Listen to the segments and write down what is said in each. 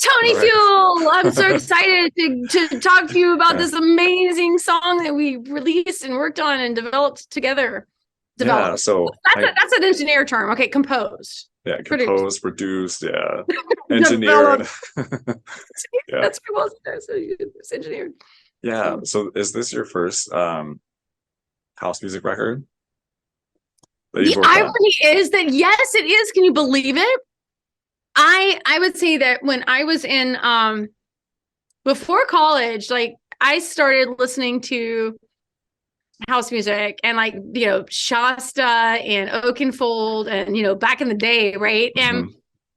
Tony All right. Fuel. I'm so excited to talk to you about this amazing song that we released and worked on and developed together. Yeah. So That's an engineer term. Okay, composed. yeah, Produced. composed, produced, yeah, engineered. Yeah. That's pretty well said. So it's engineered. Yeah. So is this your first house music record that you've The worked on? irony is that yes, it is. Can you believe it? I would say that when I was in before college, like I started listening to house music and like, you know, Shasta and Oakenfold and, you know, back in the day, right? Mm-hmm. And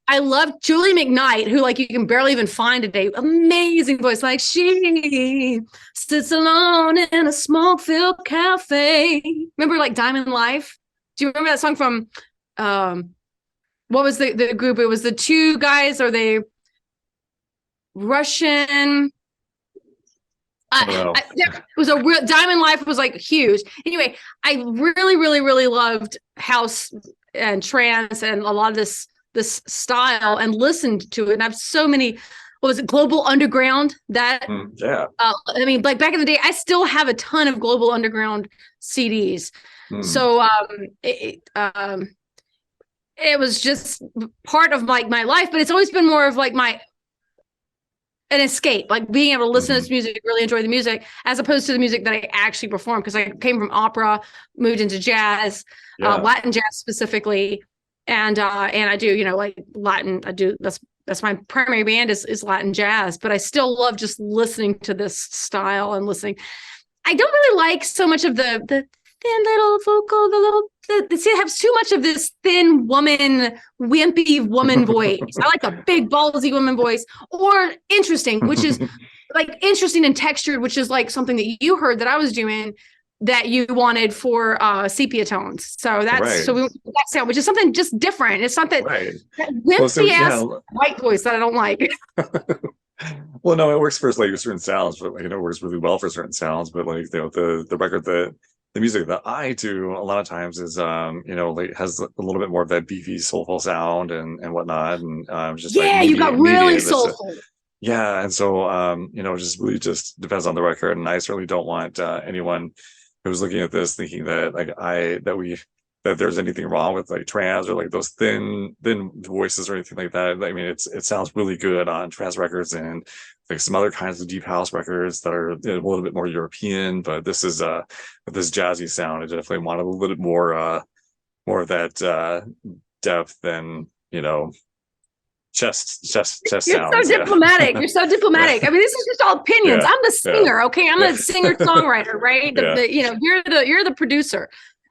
I loved Julie McKnight, who like you can barely even find today. Amazing voice. Like she sits alone in a smoke-filled cafe. Remember like Diamond Life? Do you remember that song from what was the group? It was the two guys, are they Russian? It was a real Diamond Life was like huge. Anyway, I really loved house and trance and a lot of this style and listened to it. And I have so many. What was it? Global Underground. That yeah. I mean, like back in the day, I still have a ton of Global Underground CDs. So it was just part of like my life, but it's always been more of like an escape, like being able to listen to this music, really enjoy the music, as opposed to the music that I actually perform. Because I came from opera, moved into jazz, Latin jazz specifically, and I do, you know, like Latin. I do that's my primary band is Latin jazz, but I still love just listening to this style and listening. I don't really like so much of the thin little vocal, see, it has too much of this thin woman, wimpy woman voice. I like a big ballsy woman voice, or interesting, which is like interesting and textured, which is like something that you heard that I was doing that you wanted for sepia tones. So that's that sound, which is something just different. It's not that, that wimpy ass white voice that I don't like. Well, no, it works for like certain sounds, but like, you know, it works really well for certain sounds. But like, you know, the record that the music that I do a lot of times is you know, like has a little bit more of that beefy, soulful sound and whatnot, and just you got really soulful. Yeah, and so you know, just really just depends on the record, and I certainly don't want anyone who's looking at this thinking that like that there's anything wrong with like trance or like those thin voices or anything like that. I mean, it sounds really good on trance records and like some other kinds of deep house records that are a little bit more European, but this is this jazzy sound. I definitely wanted a little bit more of that depth than, you know, chest You're sounds. So diplomatic. You're so diplomatic. I mean, this is just all opinions. I'm the singer, okay? I'm a singer-songwriter, right? You know, you're the producer.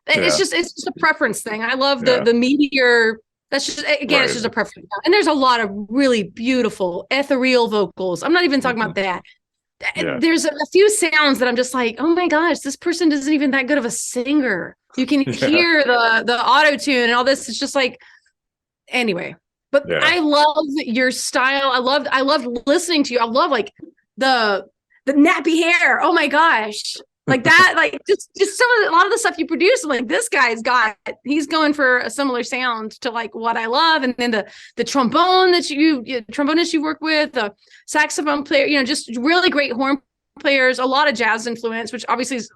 It's just a preference thing. I love the meteor. That's just, again, it's just a preference. And there's a lot of really beautiful ethereal vocals. I'm not even talking about that. There's a few sounds that I'm just like, oh my gosh, this person isn't even that good of a singer. You can hear the auto-tune and all this. It's just like, anyway. But I love your style. I loved listening to you. I love like the nappy hair. Oh my gosh. Like that, like just a lot of the stuff you produce. I'm like, this guy's he's going for a similar sound to like what I love. And then the trombone that trombonists you work with, the saxophone player, you know, just really great horn players, a lot of jazz influence, which obviously is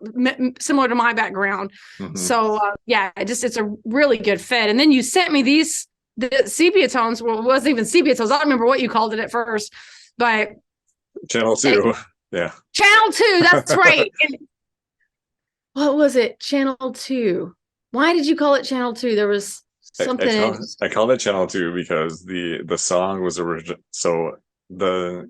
similar to my background. So it's a really good fit. And then you sent me the sepia tones. Well, it wasn't even sepia tones. I don't remember what you called it at first, but Channel 2. Channel 2. That's right. And what was it? Channel 2. Why did you call it Channel 2? There was something. I called it Channel 2 because the song was original. So the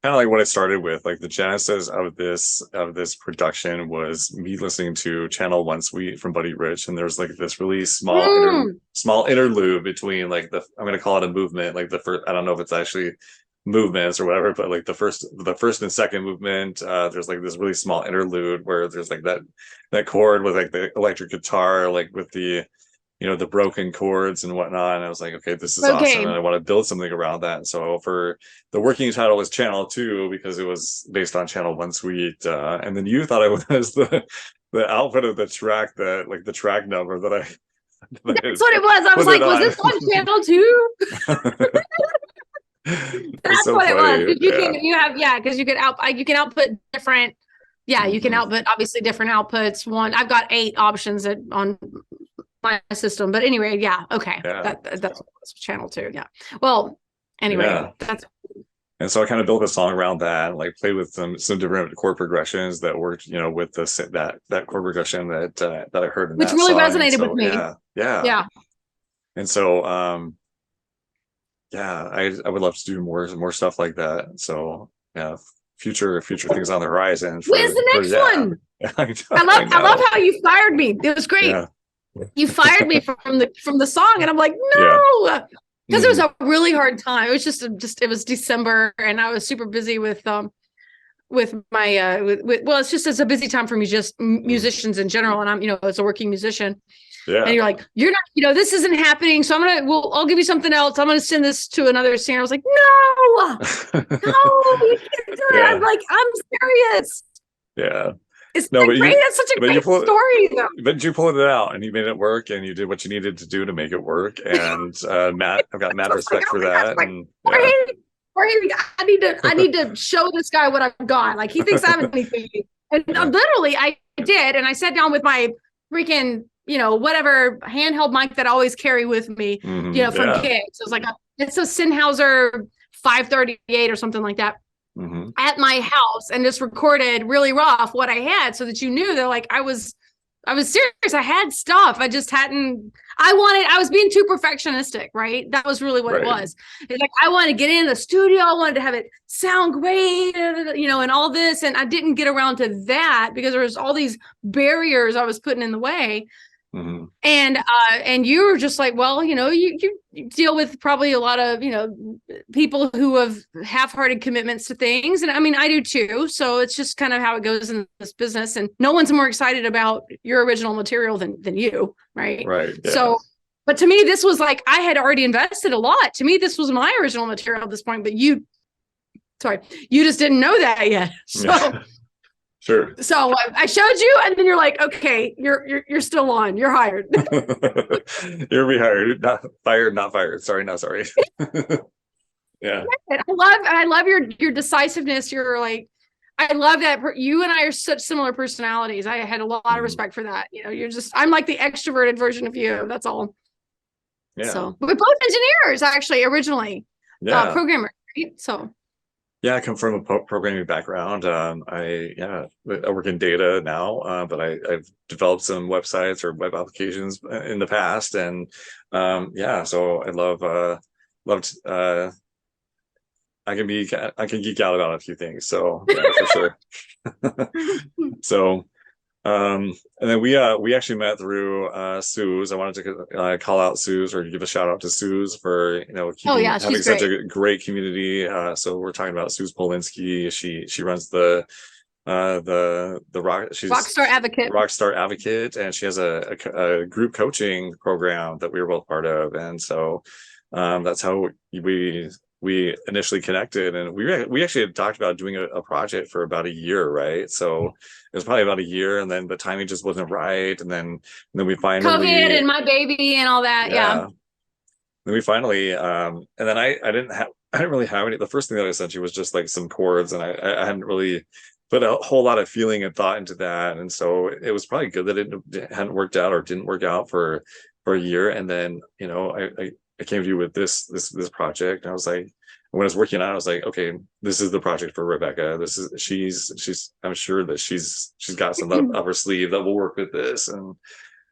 kind of like what I started with, like the genesis of this production was me listening to Channel 1 Suite from Buddy Rich, and there's like this really small interlude between like I'm going to call it a movement, like the first. I don't know if it's actually movements or whatever, but like the first and second movement, there's like this really small interlude where there's like that chord with like the electric guitar, like with the, you know, the broken chords and whatnot. And I was like, okay, this is awesome, and I want to build something around that. And so for the working title was Channel 2 because it was based on Channel 1 Suite, and then you thought it was the output of the track, that like the track number that I. That's what it was. I was like, was this on Channel 2? That's so what funny. it was. Because you can output different. Yeah, you can output obviously different outputs. I've got 8 options on my system. But anyway, yeah, okay. Yeah. That's channel 2. Yeah. Well, anyway, that's. And so I kind of built a song around that, like played with some different chord progressions that worked, with that chord progression that I heard in which that really song. resonated with me. Yeah. And so I would love to do more stuff like that. So yeah, future things on the horizon. Where's the next one? I love how you fired me. It was great. Yeah. You fired me from the song, and I'm like, no, because it was a really hard time. It was it was December, and I was super busy with my it's a busy time for me, just musicians in general, and I'm as a working musician. Yeah. And you're like, you're not, this isn't happening. So I'll give you something else. I'm going to send this to another singer. I was like, no, you can't do it. I'm like, I'm serious. Yeah. It's great. That's such a great story, though. But you pulled it out and you made it work and you did what you needed to do to make it work. And Matt, I've got mad respect for that. And I need to show this guy what I've got. Like, he thinks I have anything. And literally I did. And I sat down with my freaking whatever handheld mic that I always carry with me, for gigs. So it's like it's a Sennheiser 538 or something like that at my house, and just recorded really rough what I had, so that that like I was serious. I had stuff. I just hadn't. I was being too perfectionistic, right? That was really what it was. It's like I wanted to get in the studio. I wanted to have it sound great, and all this, and I didn't get around to that because there was all these barriers I was putting in the way. And you were just like, well, you deal with probably a lot of people who have half-hearted commitments to things, and I mean I do too. So it's just kind of how it goes in this business, and no one's more excited about your original material than you, right? Right. Yeah. So, but to me, this was like I had already invested a lot. To me, this was my original material at this point, but you just didn't know that yet. So. Sure. So I showed you, and then you're like, okay, you're still on. You're hired. You're rehired, not fired. Sorry, not sorry. Yeah. I love your decisiveness. You're like, I love that you and I are such similar personalities. I had a lot of respect for that. I'm like the extroverted version of you. That's all. Yeah. So we're both engineers, actually, originally. Yeah. Programmers, right? So. Yeah, I come from a programming background. I work in data now, but I've developed some websites or web applications in the past, and so I loved. I can geek out about a few things, so for sure. So. And then we actually met through Suze. I wanted to call out Suze, or give a shout out to Suze for having such a great community. So we're talking about Suze Polinsky. She runs the Rockstar Advocate, and she has a group coaching program that we were both part of, and so that's how we initially connected, and we actually had talked about doing a project for about a year, right? So it was probably about a year, and then the timing just wasn't right, and then we finally COVID and my baby and all that. Yeah. Then we finally and then I didn't really have any. The first thing that I sent you was just like some chords, and I hadn't really put a whole lot of feeling and thought into that, and so it was probably good that it hadn't worked out or didn't work out for a year. And then I came to you with this project, and I was like, when I was working on it, I was like, okay, this is the project for Rebecca. She's I'm sure that she's got some up her sleeve that will work with this. And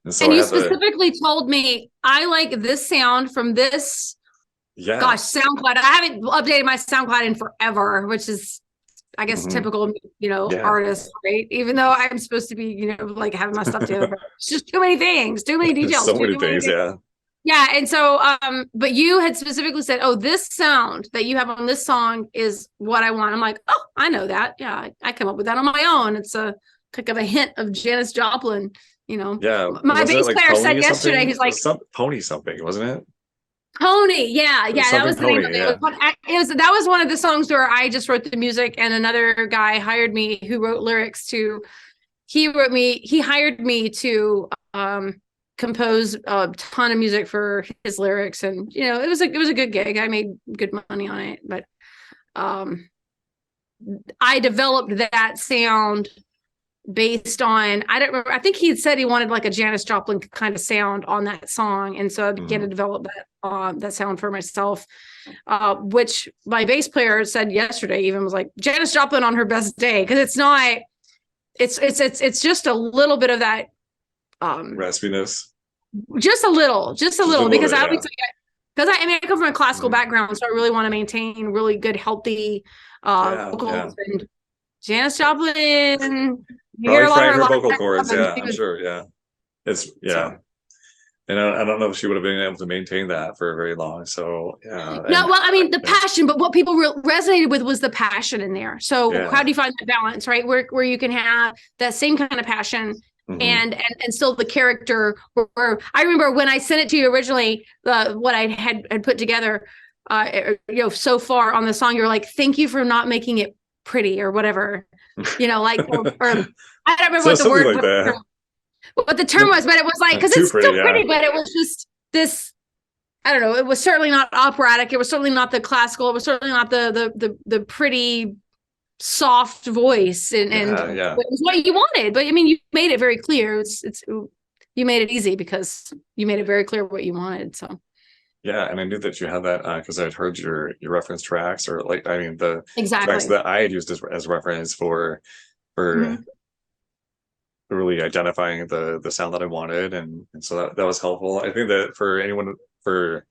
so you specifically told me, I like this sound from this. Yeah. Gosh, SoundCloud. I haven't updated my SoundCloud in forever, which is, I guess, typical, artist, right? Even though I'm supposed to be, like having my stuff together, but it's just too many things, too many details. So many things, yeah. Yeah. And so, but you had specifically said, oh, this sound that you have on this song is what I want. I'm like, oh, I know that. Yeah. I come up with that on my own. It's a kind of a hint of Janis Joplin, Yeah. My bass player said yesterday, he's like, Pony something, wasn't it? Pony. Yeah. Yeah. That was the name of it. That was one of the songs where I just wrote the music, and another guy hired me who wrote lyrics to, he hired me to, compose a ton of music for his lyrics, and it was a good gig. I made good money on it, but I developed that sound based on, I don't remember, I think he had said he wanted like a Janis Joplin kind of sound on that song, and so I began to develop that sound for myself, which my bass player said yesterday, even was like Janis Joplin on her best day, because it's not, it's just a little bit of that raspiness, just a little because bit, I would say, because I come from a classical background, so I really want to maintain really good, healthy vocals. And Janis Joplin, you hear a lot of her vocal cords. Yeah, I'm sure. Yeah, it's and I don't know if she would have been able to maintain that for very long. So no, well, I mean the passion, but what people resonated with was the passion in there. So how do you find that balance, right? Where you can have that same kind of passion. And still the character. Where I remember when I sent it to you originally, what I had put together, so far on the song, you're like, thank you for not making it pretty or whatever, like, or I don't remember what the word, like what the term was, but it was like, because it's still pretty, but it was just this, I don't know, it was certainly not operatic, it was certainly not the classical, it was certainly not the pretty soft voice, and it was what you wanted. But I mean, you made it very clear. It's you made it easy because you made it very clear what you wanted. So and I knew that you had that because I'd heard your reference tracks, or like, I mean, the tracks that I had used as reference for really identifying the sound that I wanted, and so that was helpful. I think that for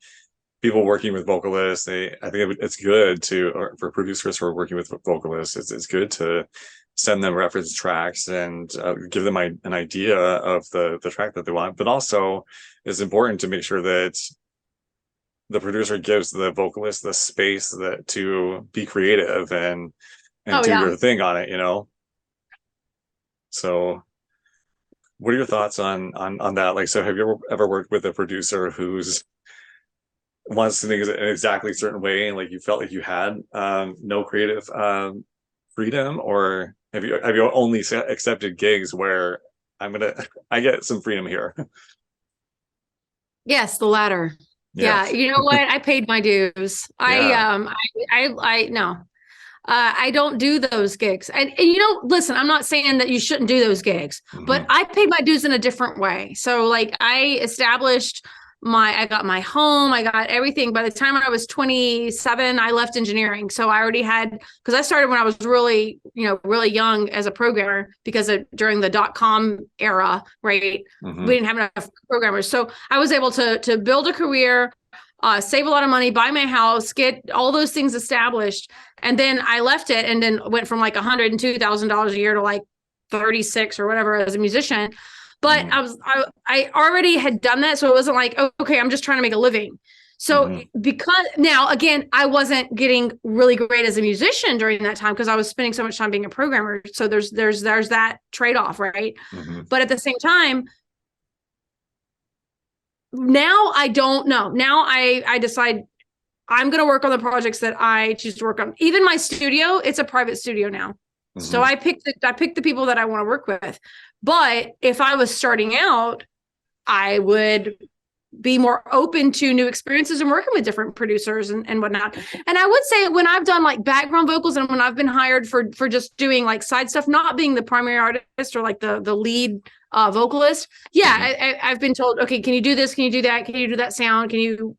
people working with vocalists, I think it's good or for producers who are working with vocalists, it's good to send them reference tracks and give them an idea of the track that they want. But also, it's important to make sure that the producer gives the vocalist the space to be creative and do their thing on it. So, what are your thoughts on that? Like, so have you ever worked with a producer who's wants to think in an exactly certain way, and like you felt like you had no creative freedom, or have you only accepted gigs where I get some freedom here? Yes, the latter. Yeah, you know what? I paid my dues. I no. I don't do those gigs. And listen, I'm not saying that you shouldn't do those gigs, but I paid my dues in a different way. So like I got my home, I got everything. By the time I was 27, I left engineering. So I already because I started when I was really young as a programmer, because during the .com era, right? We didn't have enough programmers. So I was able to build a career, save a lot of money, buy my house, get all those things established. And then I left it and then went from like $102,000 a year to like 36 or whatever as a musician. But I already had done that. So it wasn't like, okay, I'm just trying to make a living. So because now, again, I wasn't getting really great as a musician during that time because I was spending so much time being a programmer. So there's that trade-off, right? But at the same time, now I don't know. Now I decide I'm going to work on the projects that I choose to work on. Even my studio, it's a private studio now. So I picked the people that I want to work with. But if I was starting out, I would be more open to new experiences and working with different producers and whatnot. And I would say when I've done like background vocals and when I've been hired for just doing like side stuff, not being the primary artist or like the lead vocalist. I've been told, okay, can you do this? Can you do that? Can you do that sound? Can you,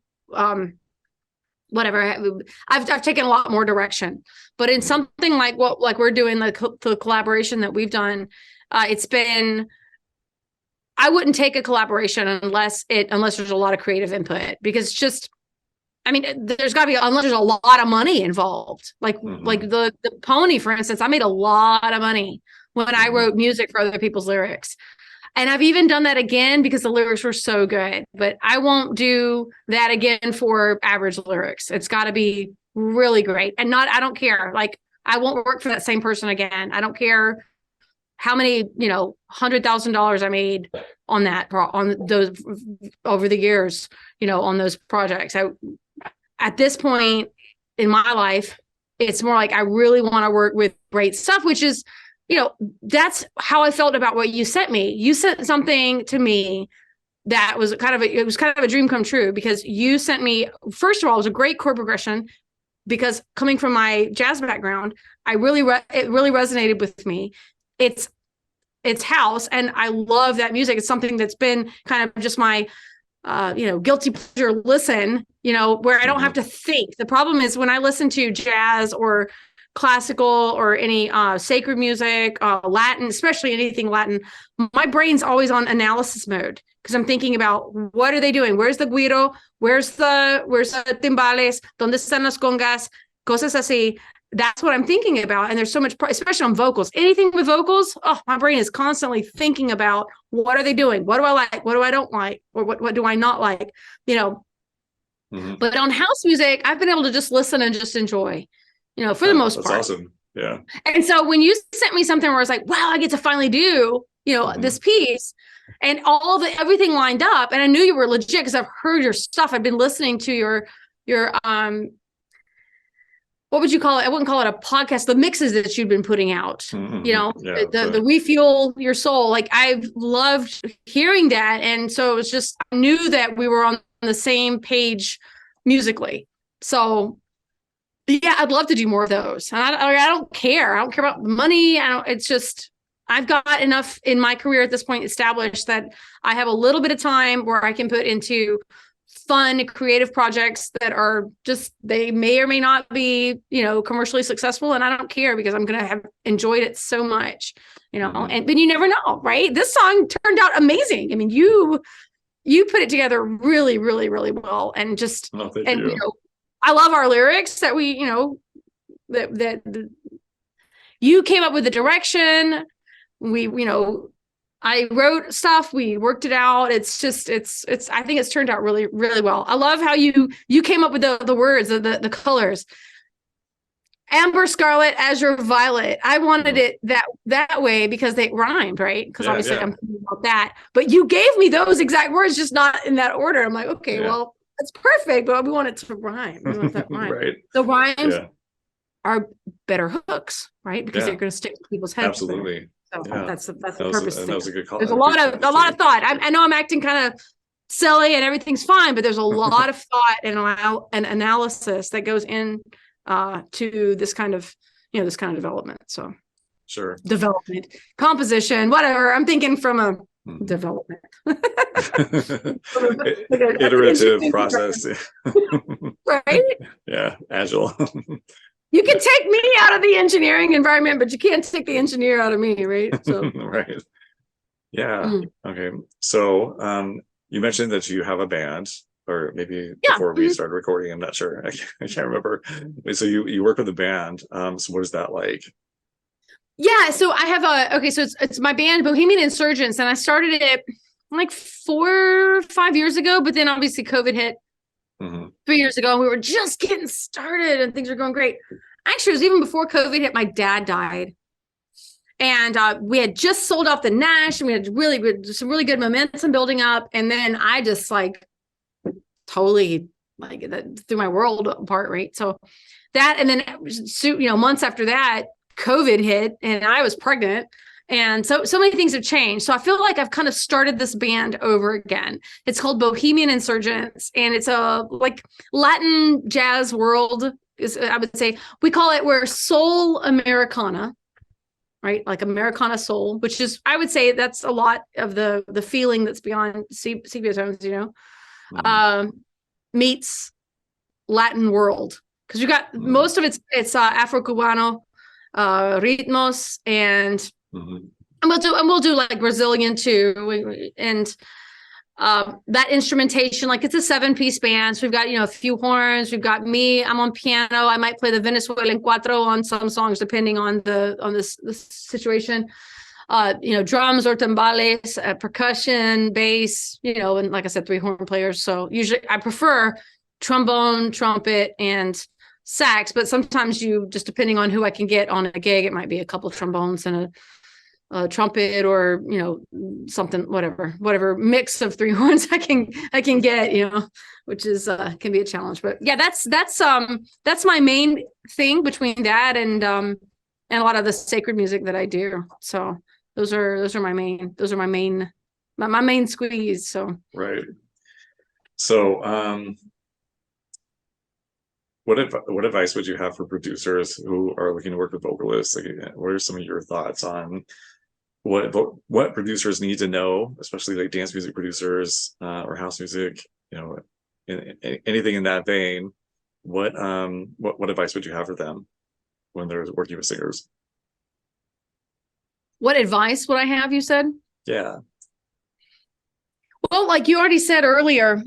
whatever. I've taken a lot more direction, but in something like what we're doing, the collaboration that we've done, it's been, I wouldn't take a collaboration unless there's a lot of creative input, because just, I mean, there's got to be, unless there's a lot of money involved, like the Pony, for instance. I made a lot of money when I wrote music for other people's lyrics. And I've even done that again because the lyrics were so good, but I won't do that again for average lyrics. It's got to be really great. And I don't care. Like, I won't work for that same person again. I don't care how many, $100,000 I made on those over the years, on those projects. At this point in my life, it's more like I really want to work with great stuff, which is, that's how I felt about what you sent me. You sent something to me that was it was kind of a dream come true, because you sent me, first of all, it was a great chord progression, because coming from my jazz background, it really resonated with me. It's house, and I love that music. It's something that's been kind of just my guilty pleasure listen, where I don't have to think. The problem is when I listen to jazz or classical or any sacred music, Latin, especially anything Latin, my brain's always on analysis mode, because I'm thinking about what are they doing? Where's the guiro? Where's the timbales? ¿Dónde están las congas? Cosas así. That's what I'm thinking about. And there's so much, especially on vocals, anything with vocals. Oh, my brain is constantly thinking about what are they doing? What do I like? What do I don't like? Or what do I not like? But on house music, I've been able to just listen and just enjoy, for the most part. That's awesome. Yeah. And so when you sent me something where I was like, wow, I get to finally do, this piece, and everything lined up, and I knew you were legit because I've heard your stuff. I've been listening to your what would you call it? I wouldn't call it a podcast, the mixes that you've been putting out, the refuel your soul. Like, I've loved hearing that. And so it was just, I knew that we were on the same page musically. So yeah, I'd love to do more of those. And I don't care. I don't care about money. It's just, I've got enough in my career at this point established that I have a little bit of time where I can put into fun, creative projects that are just, they may or may not be, commercially successful. And I don't care, because I'm going to have enjoyed it so much, but you never know, right? This song turned out amazing. I mean, you put it together really, really, really well. And just, I love our lyrics that we, that you came up with the direction. I wrote stuff, we worked it out. It's just, I think it's turned out really, really well. I love how you came up with the words, the colors. Amber, scarlet, azure, violet. I wanted it that way because they rhymed, right? Because obviously I'm thinking about that. But you gave me those exact words, just not in that order. I'm like, okay, well, that's perfect, but we want it to rhyme. We want that rhyme. Right. The rhymes are better hooks, right? Because they're going to stick to people's heads. Absolutely. So that's the purpose. That was a good call. There's a lot of thought. I know I'm acting kind of silly and everything's fine, but there's a lot of thought and analysis that goes in to this kind of development. So sure, development, composition, whatever. I'm thinking from a development, iterative process, right? Yeah, agile. You can take me out of the engineering environment, but you can't take the engineer out of me, right? So right. Yeah. Okay. So you mentioned that you have a band, or maybe before we started recording, I'm not sure. I can't remember. So you work with a band. So what is that like? Yeah. So I have so it's my band, Bohemian Insurgents, and I started it like 4 or 5 years ago, but then obviously COVID hit 3 years ago, and we were just getting started and things were going great. Actually, it was even before COVID hit. My dad died, and we had just sold off the Nash, and we had some really good momentum building up. And then I just totally that threw my world apart, right? So that, and then months after that, COVID hit, and I was pregnant. And so many things have changed. So I feel like I've kind of started this band over again. It's called Bohemian Insurgents, and it's a Latin jazz world, I would say. We're soul Americana, right? Like Americana soul, which is, I would say that's a lot of the feeling that's beyond sepia tones, meets Latin world. Because you got most of it's Afro-Cubano ritmos, and we'll do like Brazilian too, and that instrumentation, like it's a 7-piece band. So we've got a few horns. We've got me. I'm on piano. I might play the Venezuelan cuatro on some songs depending on this situation. Drums or timbales, percussion, bass. And like I said, 3 horn players. So usually I prefer trombone, trumpet, and sax. But sometimes just depending on who I can get on a gig, it might be a couple of trombones and a trumpet, or something, whatever mix of 3 horns I can get, which is can be a challenge. But yeah, that's my main thing between that and a lot of the sacred music that I do. So those are my main my main squeeze. So right. So what advice would you have for producers who are looking to work with vocalists? Like, what are some of your thoughts on what producers need to know, especially like dance music producers or house music, anything in that vein? What advice would you have for them when they're working with singers? What advice would I have, you said? Yeah. Well, like you already said earlier,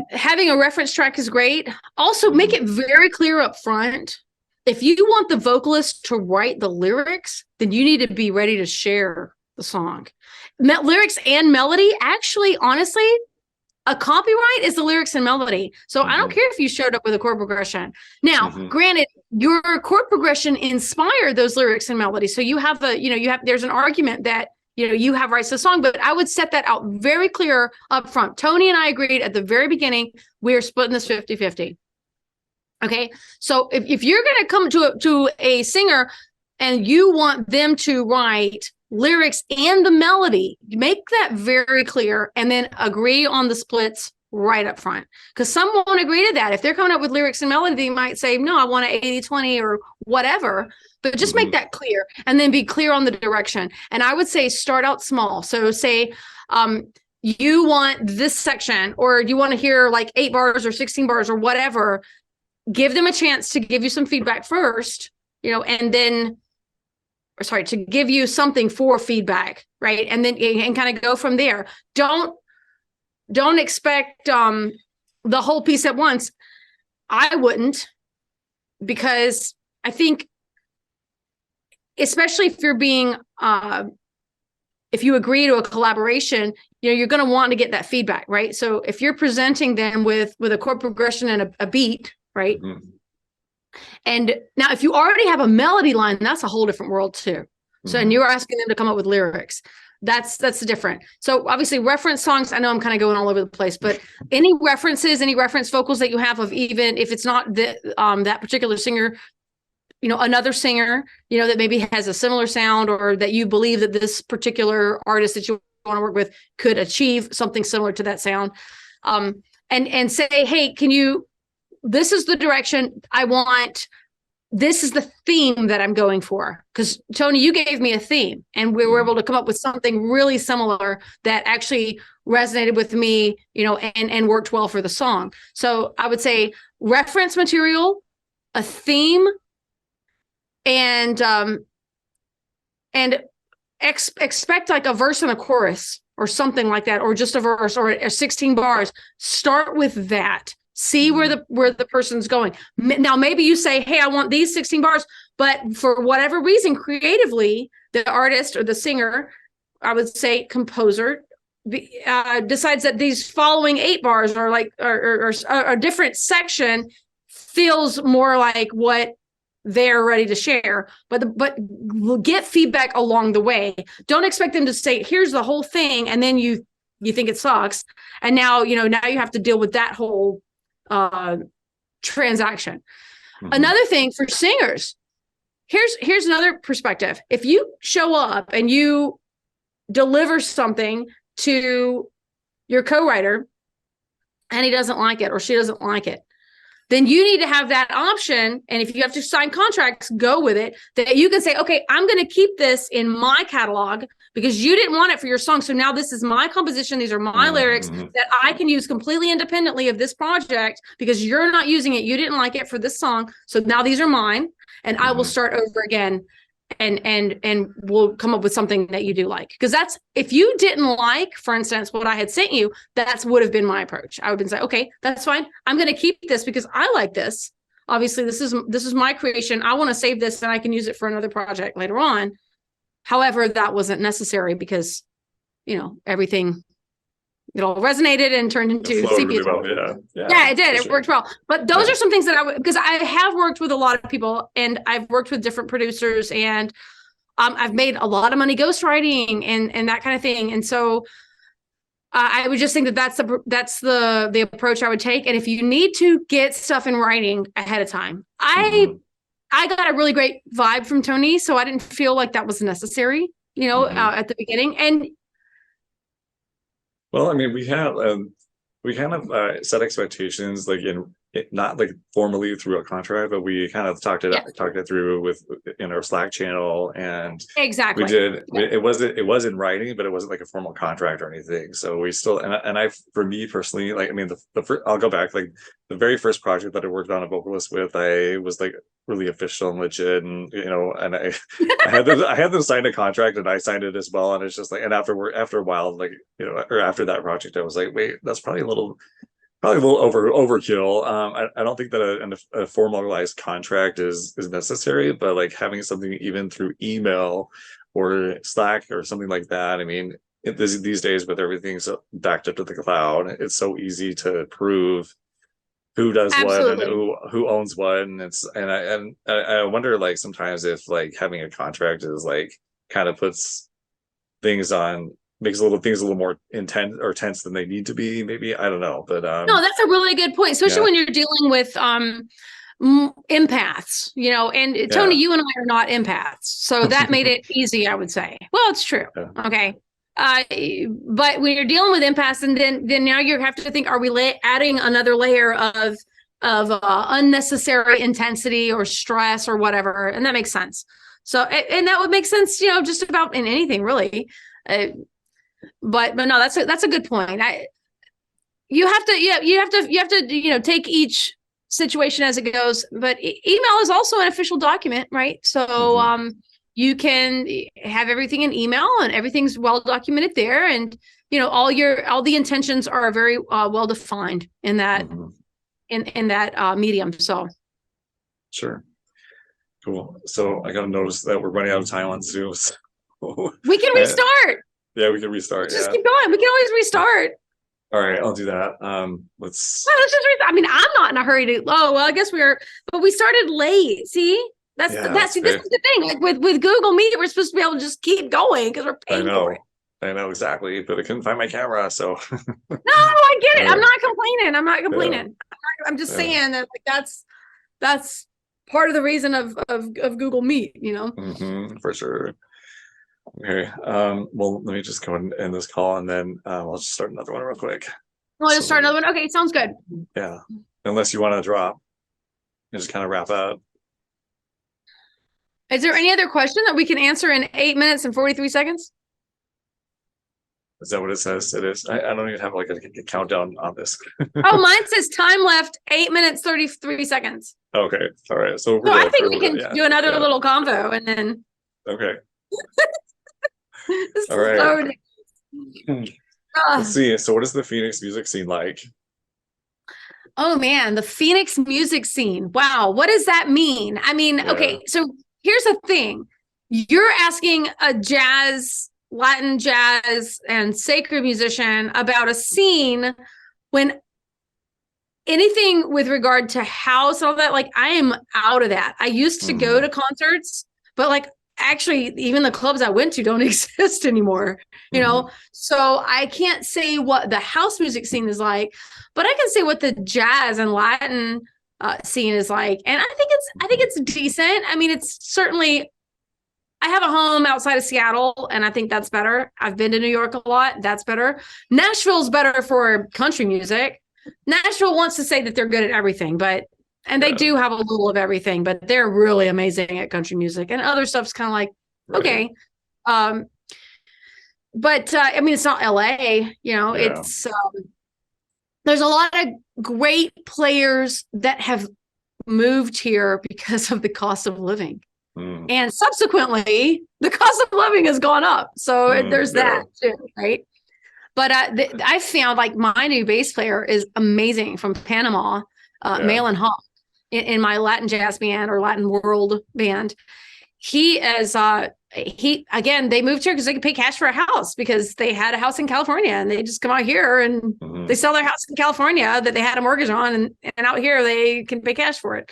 having a reference track is great. Also, make it very clear up front. If you want the vocalist to write the lyrics, then you need to be ready to share the song. Lyrics and melody, actually, honestly, a copyright is the lyrics and melody. So I don't care if you showed up with a chord progression. Now, granted, your chord progression inspired those lyrics and melody. So you have there's an argument that you have rights to the song, but I would set that out very clear up front. Tony and I agreed at the very beginning, we're splitting this 50-50. Okay. So if you're going to come to a singer and you want them to write lyrics and the melody, make that very clear and then agree on the splits right up front. Because some won't agree to that. If they're coming up with lyrics and melody, they might say, no, I want an 80-20 or whatever. But just make that clear and then be clear on the direction. And I would say start out small. So say you want this section, or you want to hear like 8 bars or 16 bars or whatever. Give them a chance to give you some feedback first, and then, to give you something for feedback, right? And then and kind of go from there. Don't expect the whole piece at once. I wouldn't, because I think, especially if you're being, if you agree to a collaboration, you're going to want to get that feedback, right? So if you're presenting them with a chord progression and a beat, right? And now if you already have a melody line, that's a whole different world too. So, and you're asking them to come up with lyrics. That's different. So obviously reference songs, I know I'm kind of going all over the place, but any references, any reference vocals that you have of, even if it's not that particular singer, another singer, that maybe has a similar sound, or that you believe that this particular artist that you want to work with could achieve something similar to that sound. And say, hey, this is the direction I want. This is the theme that I'm going for. Because Tony, you gave me a theme and we were able to come up with something really similar that actually resonated with me, and worked well for the song. So I would say reference material, a theme, and expect like a verse and a chorus or something like that, or just a verse or 16 bars. Start with that. See where the person's going. Now, maybe you say, hey, I want these 16 bars, but for whatever reason, creatively, the artist or the singer, I would say composer, decides that these following 8 bars are like, or a different section feels more like what they're ready to share, but we'll get feedback along the way. Don't expect them to say, here's the whole thing, and then you think it sucks, and now you have to deal with that whole transaction. Another thing for singers, here's another perspective. If you show up and you deliver something to your co-writer and he doesn't like it or she doesn't like it, then you need to have that option. And if you have to sign contracts, go with it, that you can say, okay, I'm going to keep this in my catalog because you didn't want it for your song. So now this is my composition. These are my lyrics that I can use completely independently of this project because you're not using it. You didn't like it for this song. So now these are mine, and I will start over again. And we'll come up with something that you do like. Because that's, if you didn't like, for instance, what I had sent you, that would have been my approach. I would have been say, okay, that's fine. I'm going to keep this because I like this. Obviously, this is my creation. I want to save this and I can use it for another project later on. However, that wasn't necessary because, everything, it all resonated and turned into sepia. Well, yeah, it did. It worked well. But those are some things that because I have worked with a lot of people and I've worked with different producers, and I've made a lot of money ghostwriting and that kind of thing. And so I would just think that that's the approach I would take. And if you need to get stuff in writing ahead of time, I got a really great vibe from Tony, so I didn't feel like that was necessary, at the beginning. And Well, I mean, we kind of set expectations like not like formally through a contract, but we kind of talked it through with in our Slack channel, and Exactly. we did. It was in writing, but it wasn't like a formal contract or anything. So we still, and I, for me personally, like, I mean, the first, I'll go back, like the very first project that I worked on a vocalist with, I was like really official and legit, and and I had them sign a contract, and I signed it as well, and it's just like, and after a while, like, or after that project, I was like, wait, that's probably a little overkill. I don't think that a formalized contract is necessary, but like having something even through email or Slack or something like that. I mean, these days with everything so backed up to the cloud, it's so easy to prove who does Absolutely. what and who owns what, and I wonder, like, sometimes if like having a contract is like kind of puts things on, makes things a little more intense or tense than they need to be, maybe. I don't know, but no, that's a really good point, especially when you're dealing with empaths, and Tony, you and I are not empaths, so that made it easy, I would say. Well, it's true. Okay. But when you're dealing with empaths, and then now you have to think, are we adding another layer of unnecessary intensity or stress or whatever? And that makes sense. So, and that would make sense, just about in anything, really. But no, that's a good point. You have to take each situation as it goes. But email is also an official document, right? So you can have everything in email, and everything's well documented there, and all the intentions are very well defined in that in that medium. So sure, cool. So I got to notice that we're running out of time on Zoom. So we can restart. Yeah, we can restart. Just keep going. We can always restart. All right, I'll do that. Let's just I mean, I'm not in a hurry to. Oh well, I guess but we started late. See, this is the thing. Like with Google Meet, we're supposed to be able to just keep going because we're paying for it. I know exactly, but I couldn't find my camera, so. No, I get it. I'm not complaining. I'm just saying that, like, that's part of the reason of Google Meet. For sure. Okay. Well, let me just go and end this call, and then I'll just start another one real quick. We'll just start another one. Okay, sounds good. Yeah. Unless you want to drop and just kind of wrap up. Is there any other question that we can answer in 8 minutes and 43 seconds? Is that what it says? It is. I don't even have like a countdown on this. Oh, mine says time left 8 minutes 33 seconds. Okay. All right. So I think we can do another little convo, and then. Okay. All right. Let's see. So what is the Phoenix music scene like? Oh man, the Phoenix music scene. Wow. What does that mean? I mean, okay, so here's the thing. You're asking a Latin jazz and sacred musician about a scene when anything with regard to house and all that, like, I am out of that. I used to go to concerts, but like, actually, even the clubs I went to don't exist anymore, so I can't say what the house music scene is like, but I can say what the jazz and Latin scene is like. And I think it's decent. I mean, it's certainly, I have a home outside of Seattle, and I think that's better. I've been to New York a lot. That's better. Nashville's better for country music. Nashville wants to say that they're good at everything, and they do have a little of everything, but they're really amazing at country music, and other stuff's kind of like, okay. But I mean, it's not LA, it's, there's a lot of great players that have moved here because of the cost of living. And subsequently, the cost of living has gone up. So there's that too, right? But I found, like, my new bass player is amazing from Panama, Malin Hawk, in my Latin jazz band or Latin world band. He is, again, they moved here because they could pay cash for a house, because they had a house in California, and they just come out here and they sell their house in California that they had a mortgage on, and out here they can pay cash for it.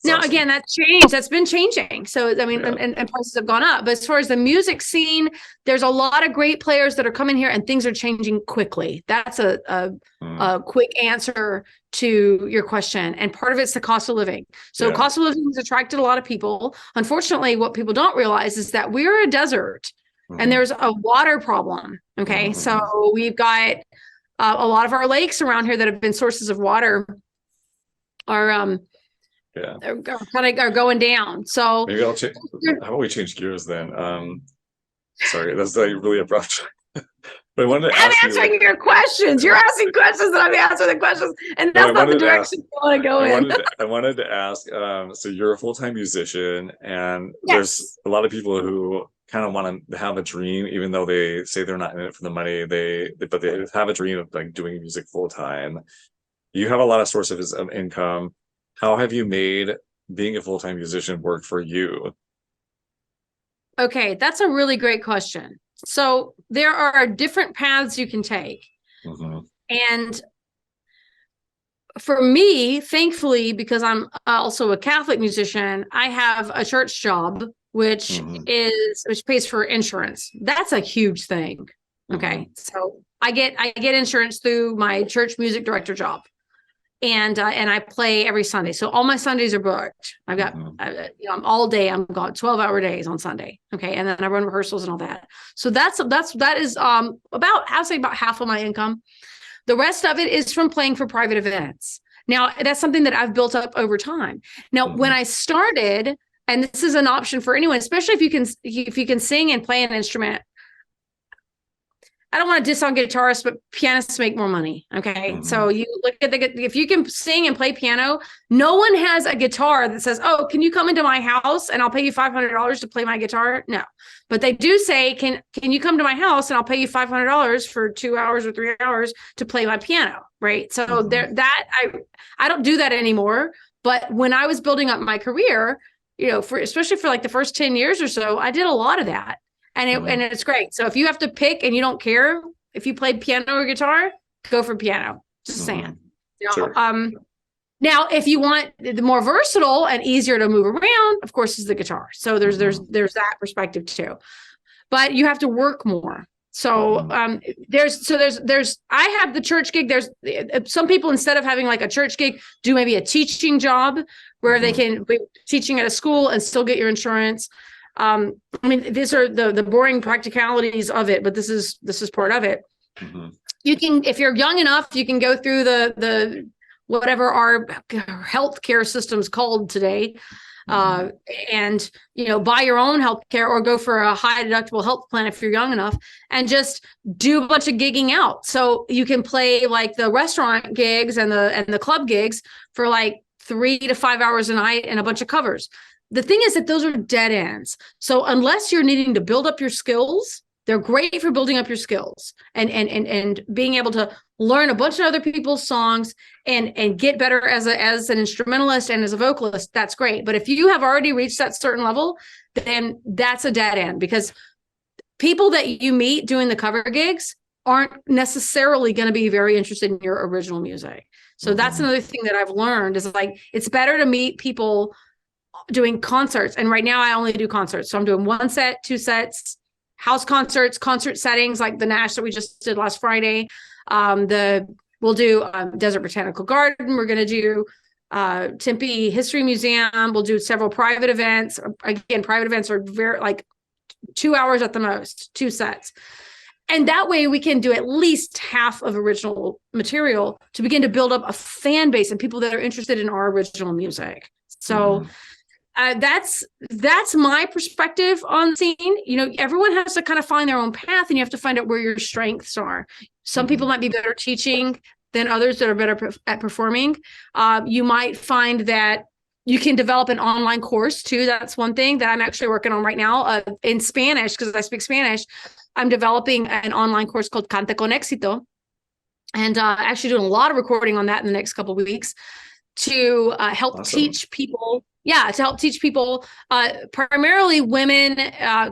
Now, again, that's changed. That's been changing. So, I mean, and prices have gone up. But as far as the music scene, there's a lot of great players that are coming here, and things are changing quickly. That's a quick answer to your question. And part of it's the cost of living. So cost of living has attracted a lot of people. Unfortunately, what people don't realize is that we're a desert, and there's a water problem. Okay. So we've got A lot of our lakes around here that have been sources of water are are going down. So maybe I'll change. How about we change gears then? Sorry, that's like really abrupt. But I wanted to I'm ask answering your questions. You're asking questions and I'm answering the questions. And that's not the direction you want to go in. I wanted to ask, so you're a full-time musician, and there's a lot of people who kind of want to have a dream, even though they say they're not in it for the money, but they have a dream of like doing music full-time. You have a lot of sources of income. How have you made being a full-time musician work for you? Okay, that's a really great question. So there are different paths you can take. Mm-hmm. And for me, thankfully, because I'm also a Catholic musician, I have a church job, which pays for insurance. That's a huge thing. Okay. So I get insurance through my church music director job. And I play every Sunday. So all my Sundays are booked. I've got, I'm all day. I'm got 12-hour days on Sunday. Okay. And then I run rehearsals and all that. So that is I'll say about half of my income. The rest of it is from playing for private events. Now that's something that I've built up over time. Now, when I started, and this is an option for anyone, especially if you can sing and play an instrument. I don't want to diss on guitarists, but pianists make more money. Okay. So you look at if you can sing and play piano, no one has a guitar that says, oh, can you come into my house and I'll pay you $500 to play my guitar? No, but they do say, can you come to my house and I'll pay you $500 for 2 hours or 3 hours to play my piano. Right. So I don't do that anymore. But when I was building up my career, especially for like the first 10 years or so, I did a lot of that. And it's great. So if you have to pick and you don't care if you play piano or guitar, go for piano. Just saying. Sure. Now, if you want the more versatile and easier to move around, of course, is the guitar. So there's that perspective too. But you have to work more. So I have the church gig. There's some people, instead of having like a church gig, do maybe a teaching job where they can be teaching at a school and still get your insurance. I mean, these are the boring practicalities of it, but this is part of it. You can, if you're young enough, you can go through the whatever our healthcare system's called today, and buy your own healthcare or go for a high deductible health plan if you're young enough, and just do a bunch of gigging out. So you can play like the restaurant gigs and the club gigs for like 3 to 5 hours a night and a bunch of covers. The thing is that those are dead ends. So unless you're needing to build up your skills, they're great for building up your skills and being able to learn a bunch of other people's songs and get better as an instrumentalist and as a vocalist. That's great. But if you have already reached that certain level, then that's a dead end, because people that you meet doing the cover gigs aren't necessarily going to be very interested in your original music. So that's another thing that I've learned is like, it's better to meet people doing concerts. And right now I only do concerts. So I'm doing 1 set, 2 sets, house concerts, concert settings like the Nash that we just did last Friday. We'll do Desert Botanical Garden. We're going to do Tempe History Museum. We'll do several private events. Again, private events are very like 2 hours at the most, 2 sets. And that way we can do at least half of original material to begin to build up a fan base and people that are interested in our original music. So that's my perspective on the scene. Everyone has to kind of find their own path, and you have to find out where your strengths are. Some people might be better teaching than others that are better at performing. You might find that you can develop an online course too. That's one thing that I'm actually working on right now in Spanish, because I speak Spanish. I'm developing an online course called Canta con Éxito, and actually doing a lot of recording on that in the next couple of weeks to help teach people. Yeah, to help teach people, primarily women,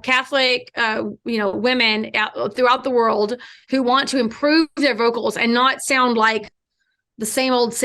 Catholic, women throughout the world who want to improve their vocals and not sound like the same old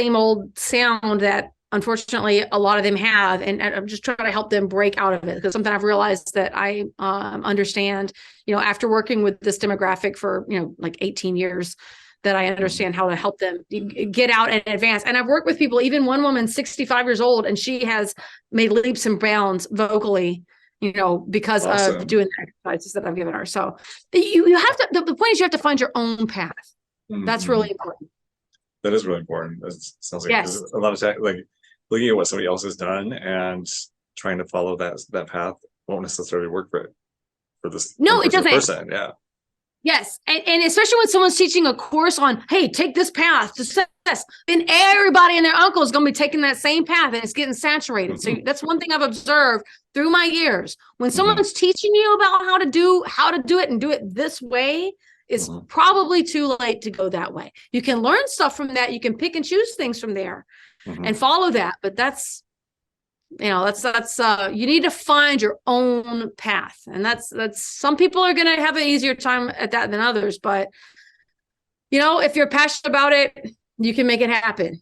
sound that unfortunately a lot of them have. And I'm just trying to help them break out of it, because something I've realized that I understand, after working with this demographic for, like 18 years, that I understand how to help them get out and advance. And I've worked with people, even one woman, 65 years old, and she has made leaps and bounds vocally, because of doing the exercises that I've given her. So you have to, the point is you have to find your own path. That's really important. That is really important. That sounds like Yes. a lot of time, like looking at what somebody else has done and trying to follow that path won't necessarily work for this No, it doesn't. person. Yeah. Yes. And especially when someone's teaching a course on, hey, take this path to success, then everybody and their uncle is going to be taking that same path and it's getting saturated. So that's one thing I've observed through my years. When someone's teaching you about how to do it and do it this way, it's probably too late to go that way. You can learn stuff from that. You can pick and choose things from there and follow that. But that's you need to find your own path. And that's some people are going to have an easier time at that than others. But, if you're passionate about it, you can make it happen,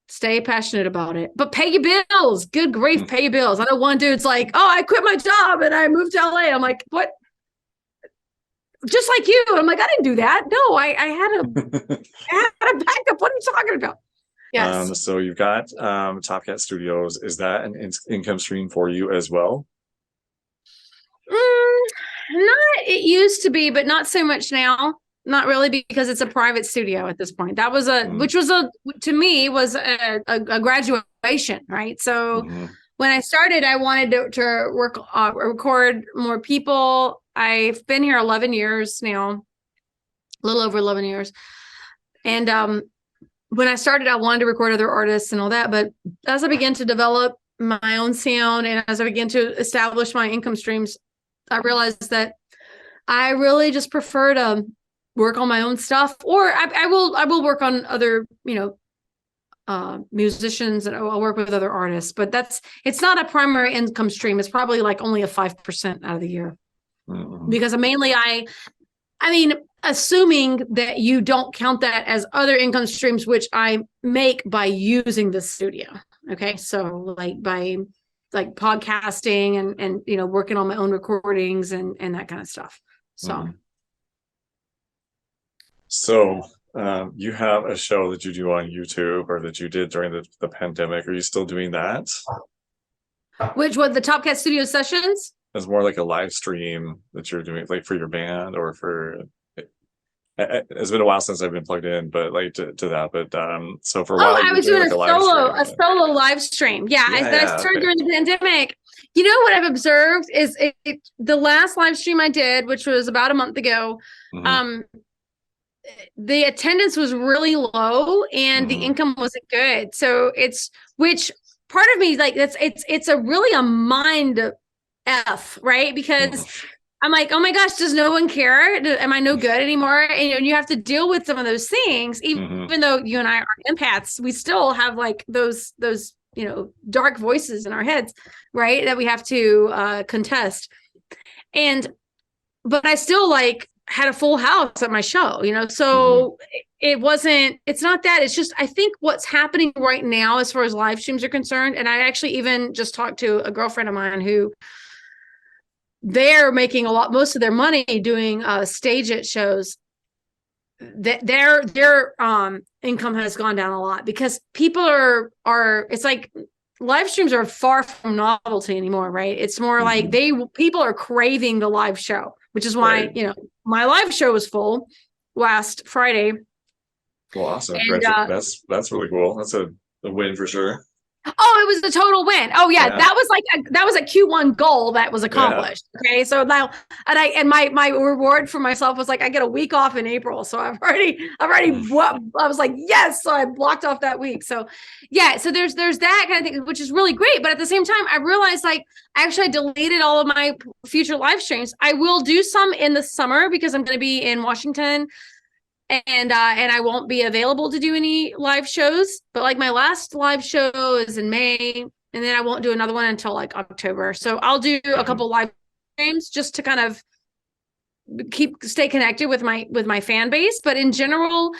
stay passionate about it, but pay your bills. Good grief, pay your bills. I know one dude's like, oh, I quit my job and I moved to LA. I'm like, what? Just like you. I'm like, I didn't do that. No, I had a backup. What are you talking about? Yes. So you've got Top Cat Studios. Is that an income stream for you as well? It used to be, but not so much now. Not really, because it's a private studio at this point. That was to me was a graduation, right? So when I started, I wanted to record more people. I've been here 11 years now, a little over 11 years. And when I started, I wanted to record other artists and all that. But as I began to develop my own sound and as I began to establish my income streams, I realized that I really just prefer to work on my own stuff, or I will work on other, musicians, and I'll work with other artists, but it's not a primary income stream. It's probably like only a 5% out of the year because mainly assuming that you don't count that as other income streams, which I make by using the studio. Okay. So by podcasting and working on my own recordings and that kind of stuff. So you have a show that you do on YouTube, or that you did during the pandemic. Are you still doing that? Which was the Top Cat Studio sessions? It's more like a live stream that you're doing, like for your band or for. It's been a while since I've been plugged in, but like to that. But so for a while, I was doing a solo live stream. That I started during the pandemic. You know what I've observed is the last live stream I did, which was about a month ago. The attendance was really low and the income wasn't good. So which part of me like it's a really a mind F, right? Because I'm like, oh my gosh, does no one care? Am I no good anymore? And you have to deal with some of those things, even though you and I are empaths, we still have like those dark voices in our heads, right? That we have to contest. But I still had a full house at my show, so it's not that. It's just, I think what's happening right now as far as live streams are concerned. And I actually even just talked to a girlfriend of mine who they're making most of their money doing stage it shows. That their income has gone down a lot because people are it's like live streams are far from novelty anymore, right? It's more like people are craving the live show, which is why my live show was full last Friday. Well, awesome. And, that's really cool. That's a win for sure. Oh, it was a total win. Oh yeah. That was a Q1 goal that was accomplished. Yeah. Okay. So now, my reward for myself was I get a week off in April. So I was like, yes. So I blocked off that week. So yeah. So there's that kind of thing, which is really great. But at the same time, I realized actually I deleted all of my future live streams. I will do some in the summer because I'm going to be in Washington. And I won't be available to do any live shows, but my last live show is in May, and then I won't do another one until October. So I'll do a couple live streams just to kind of stay connected with my fan base. But in general,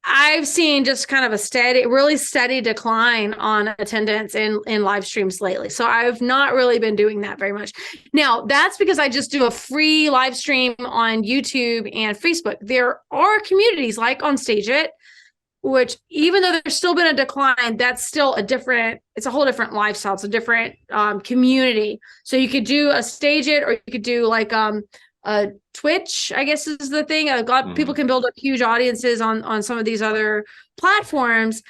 I've seen just kind of a really steady decline on attendance in live streams lately. So I've not really been doing that very much. Now, that's because I just do a free live stream on YouTube and Facebook. There are communities like on Stage It, which even though there's still been a decline, that's still it's a whole different lifestyle. It's a different community. So you could do a Stage It, or you could do Twitch, I guess, is the thing. A lot of people can build up huge audiences on some of these other platforms,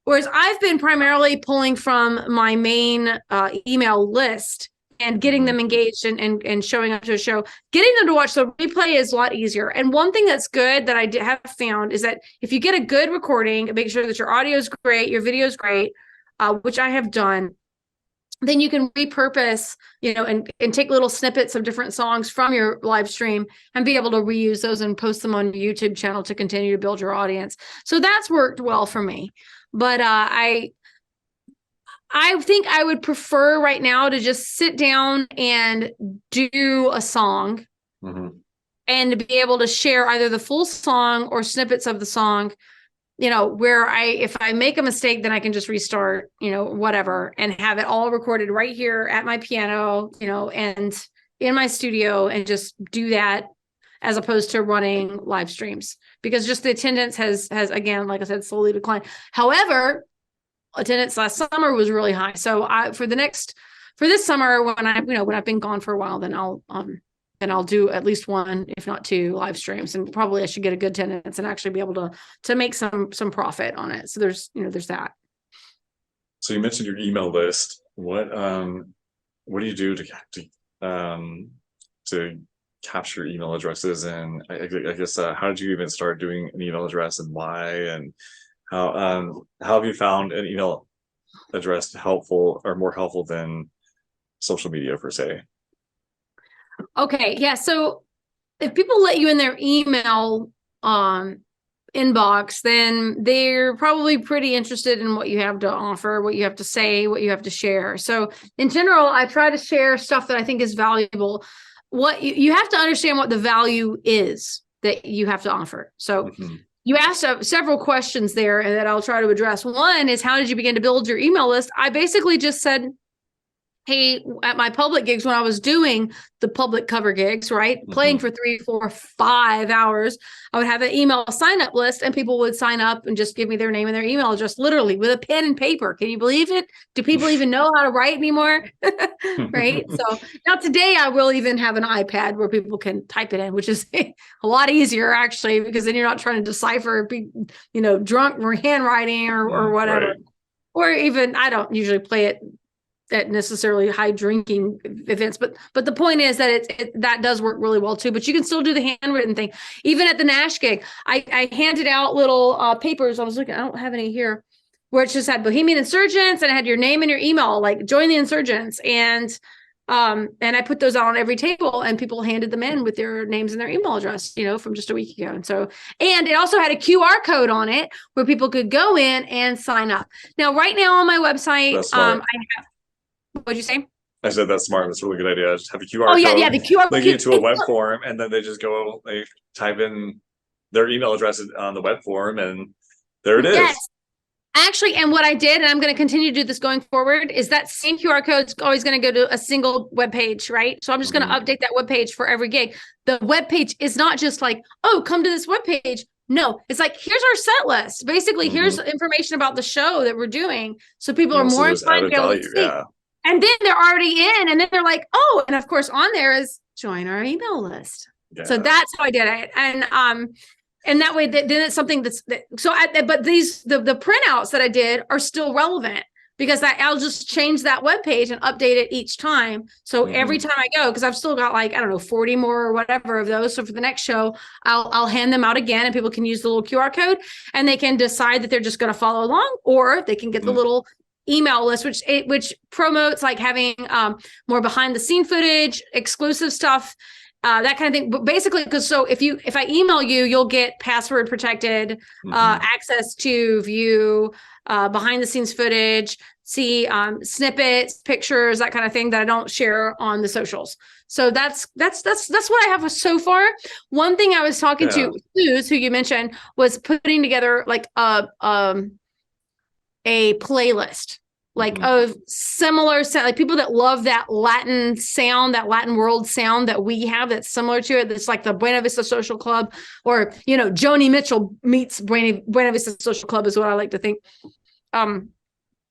whereas I've been primarily pulling from my main email list and getting them engaged and showing up to a show. Getting them to watch the replay is a lot easier. And one thing that's good that I have found is that if you get a good recording, make sure that your audio is great, your video is great, which I have done, then you can repurpose, and take little snippets of different songs from your live stream and be able to reuse those and post them on your YouTube channel to continue to build your audience. So that's worked well for me. But I think I would prefer right now to just sit down and do a song and to be able to share either the full song or snippets of the song, where if I make a mistake, then I can just restart, whatever, and have it all recorded right here at my piano, and in my studio, and just do that as opposed to running live streams, because just the attendance has again, like I said, slowly declined. However, attendance last summer was really high. So for this summer, when I've been gone for a while, then I'll do at least one, if not two, live streams, and probably I should get a good attendance and actually be able to make some profit on it. So there's that. So you mentioned your email list. What do you do to capture email addresses? And I guess how did you even start doing an email address, and why? And how have you found an email address helpful or more helpful than social media per se? Okay. Yeah. So if people let you in their email inbox, then they're probably pretty interested in what you have to offer, what you have to say, what you have to share. So in general, I try to share stuff that I think is valuable. What you have to understand what the value is that you have to offer. So you asked several questions there that I'll try to address. One is, how did you begin to build your email list? I basically just said, hey, at my public gigs, when I was doing the public cover gigs, right, playing for 3, 4, 5 hours, I would have an email sign up list, and people would sign up and just give me their name and their email address, literally with a pen and paper. Can you believe it? Do people even know how to write anymore? Right. So now today I will even have an iPad where people can type it in, which is a lot easier actually, because then you're not trying to decipher, drunk handwriting or whatever. Right. Or even, I don't usually play it at necessarily high drinking events, but the point is that that does work really well too. But you can still do the handwritten thing. Even at the Nash gig, I handed out little papers. I was looking, I don't have any here, where it just had Bohemian Insurgents, and it had your name and your email, like join the Insurgents, and I put those out on every table, and people handed them in with their names and their email address, from just a week ago. And it also had a QR code on it where people could go in and sign up. Now, right now on my website, what'd you say? I said that's smart. That's a really good idea. Just have a QR code. Yeah, the QR link it to a web form, and then they just go, they type in their email address on the web form, and there it is. Yes. Actually, and what I did, and I'm going to continue to do this going forward, is that same QR code is always going to go to a single web page, right? So I'm just going to update that web page for every gig. The web page is not just like, oh, come to this web page. No, it's like, here's our set list. Basically, here's information about the show that we're doing, so people are more inclined to be able to see. Yeah. And then they're already in, and then they're like, oh, and of course on there is join our email list. Yeah. So that's how I did it. And that way, then it's something but the printouts that I did are still relevant, because I'll just change that web page and update it each time. So every time I go, because I've still got 40 more or whatever of those. So for the next show, I'll hand them out again, and people can use the little QR code, and they can decide that they're just going to follow along, or they can get the little email list, which promotes having more behind the scene footage, exclusive stuff, that kind of thing. But basically, if I email you, you'll get password protected access to view behind the scenes footage, see snippets, pictures, that kind of thing that I don't share on the socials. So that's what I have so far. One thing I was talking to Suze, who you mentioned, was putting together a playlist, of similar sound, like people that love that Latin sound, that Latin world sound that we have that's similar to it. That's like the Buena Vista Social Club, or, Joni Mitchell meets Buena Vista Social Club is what I like to think.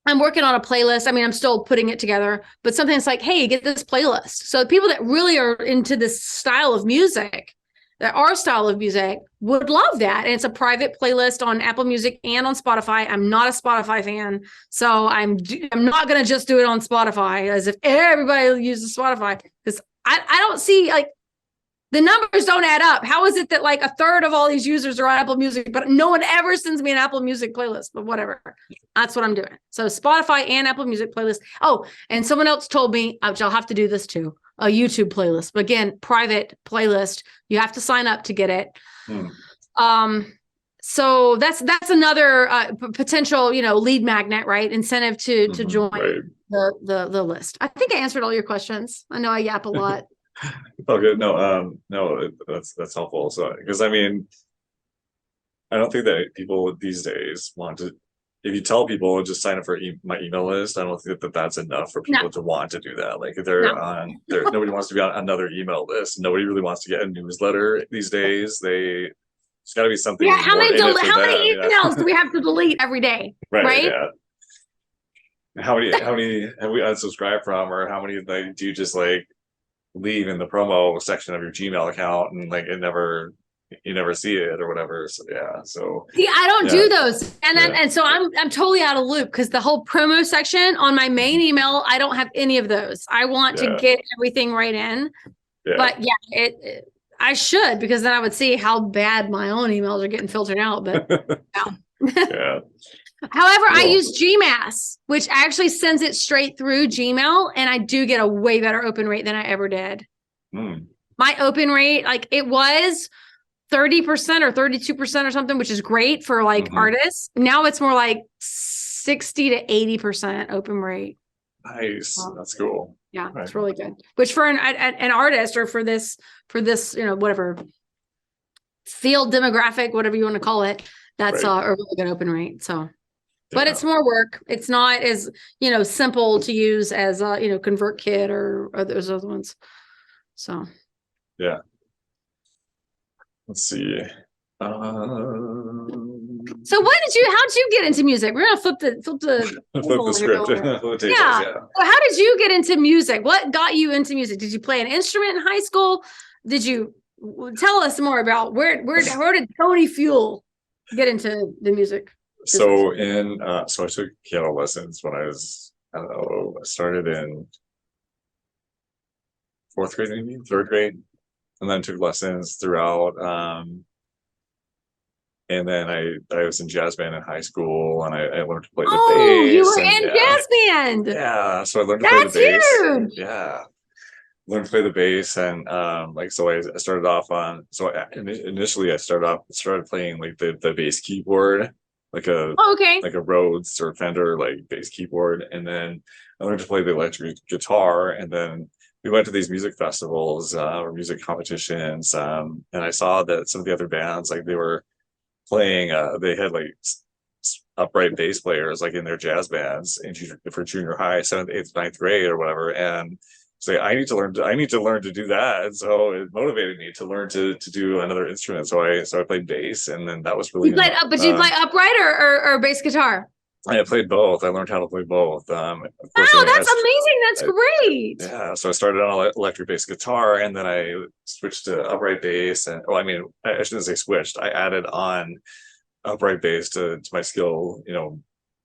I'm working on a playlist. I mean, I'm still putting it together, but something that's like, hey, get this playlist. So people that really are into this style of music, that our style of music, would love that. And it's a private playlist on Apple Music and on Spotify. I'm not a Spotify fan, so I'm not going to just do it on Spotify as if everybody uses Spotify, because I don't see, like, the numbers don't add up. How is it that like a third of all these users are on Apple Music, but no one ever sends me an Apple Music playlist? But whatever, that's what I'm doing. So Spotify and Apple Music playlist. Oh, and someone else told me, which I'll have to do this too, a YouTube playlist. But again, private playlist. You have to sign up to get it. So that's another potential, lead magnet, right? Incentive to join the list. I think I answered all your questions. I know I yap a lot. Okay, no, that's helpful. So, because I mean, I don't think that people these days want to. If you tell people just sign up for my email list, I don't think that that's enough for people to want to do that. Like, if they're on there, nobody wants to be on another email list. Nobody really wants to get a newsletter these days. It's got to be something. Yeah, how many emails do we have to delete every day? Right? Yeah. How many have we unsubscribed from, or how many do you just like leave in the promo section of your Gmail account and like you never see it or whatever? So see, I don't do those, and so I'm totally out of loop, because the whole promo section on my main email, I don't have any of those. I want to get everything right in, but I should, because then I would see how bad my own emails are getting filtered out. But However, I use GMass, which actually sends it straight through Gmail, and I do get a way better open rate than I ever did. My open rate, like, it was 30% or 32% or something, which is great for like artists. Now it's more like 60 to 80% open rate. Nice. That's cool. Yeah, it's really good. Which for an artist, or for this, whatever field demographic, whatever you want to call it, that's a really good open rate. So, but it's more work. It's not as, simple to use as ConvertKit or those other ones. So, yeah. Let's see. So how'd you get into music? We're gonna flip the script. So how did you get into music? What got you into music? Did you play an instrument in high school? Did you tell us more about where did Tony Fuel get into the music business? So I took piano lessons when I was, I started in fourth grade, maybe third grade, and then took lessons throughout. And then I was in jazz band in high school, and I learned to play the bass. Oh, you were in jazz band. Yeah, so I learned to play the bass. Huge. Yeah, learned to play the bass, and so I started off on. So initially I started playing like the bass keyboard, like a Rhodes or Fender like bass keyboard, and then I learned to play the electric guitar, and then we went to these music festivals or music competitions, and I saw that some of the other bands, like, they were playing, they had like upright bass players like in their jazz bands for junior high, 7th, 8th, 9th grade or whatever, and so I need to learn to do that. And so it motivated me to learn to do another instrument. So I played bass, and then that was really you play upright or bass guitar? I played both. I learned how to play both. Wow, that's amazing. That's great. Yeah. So I started on electric bass guitar, and then I switched to upright bass. And I shouldn't say switched. I added on upright bass to my skill,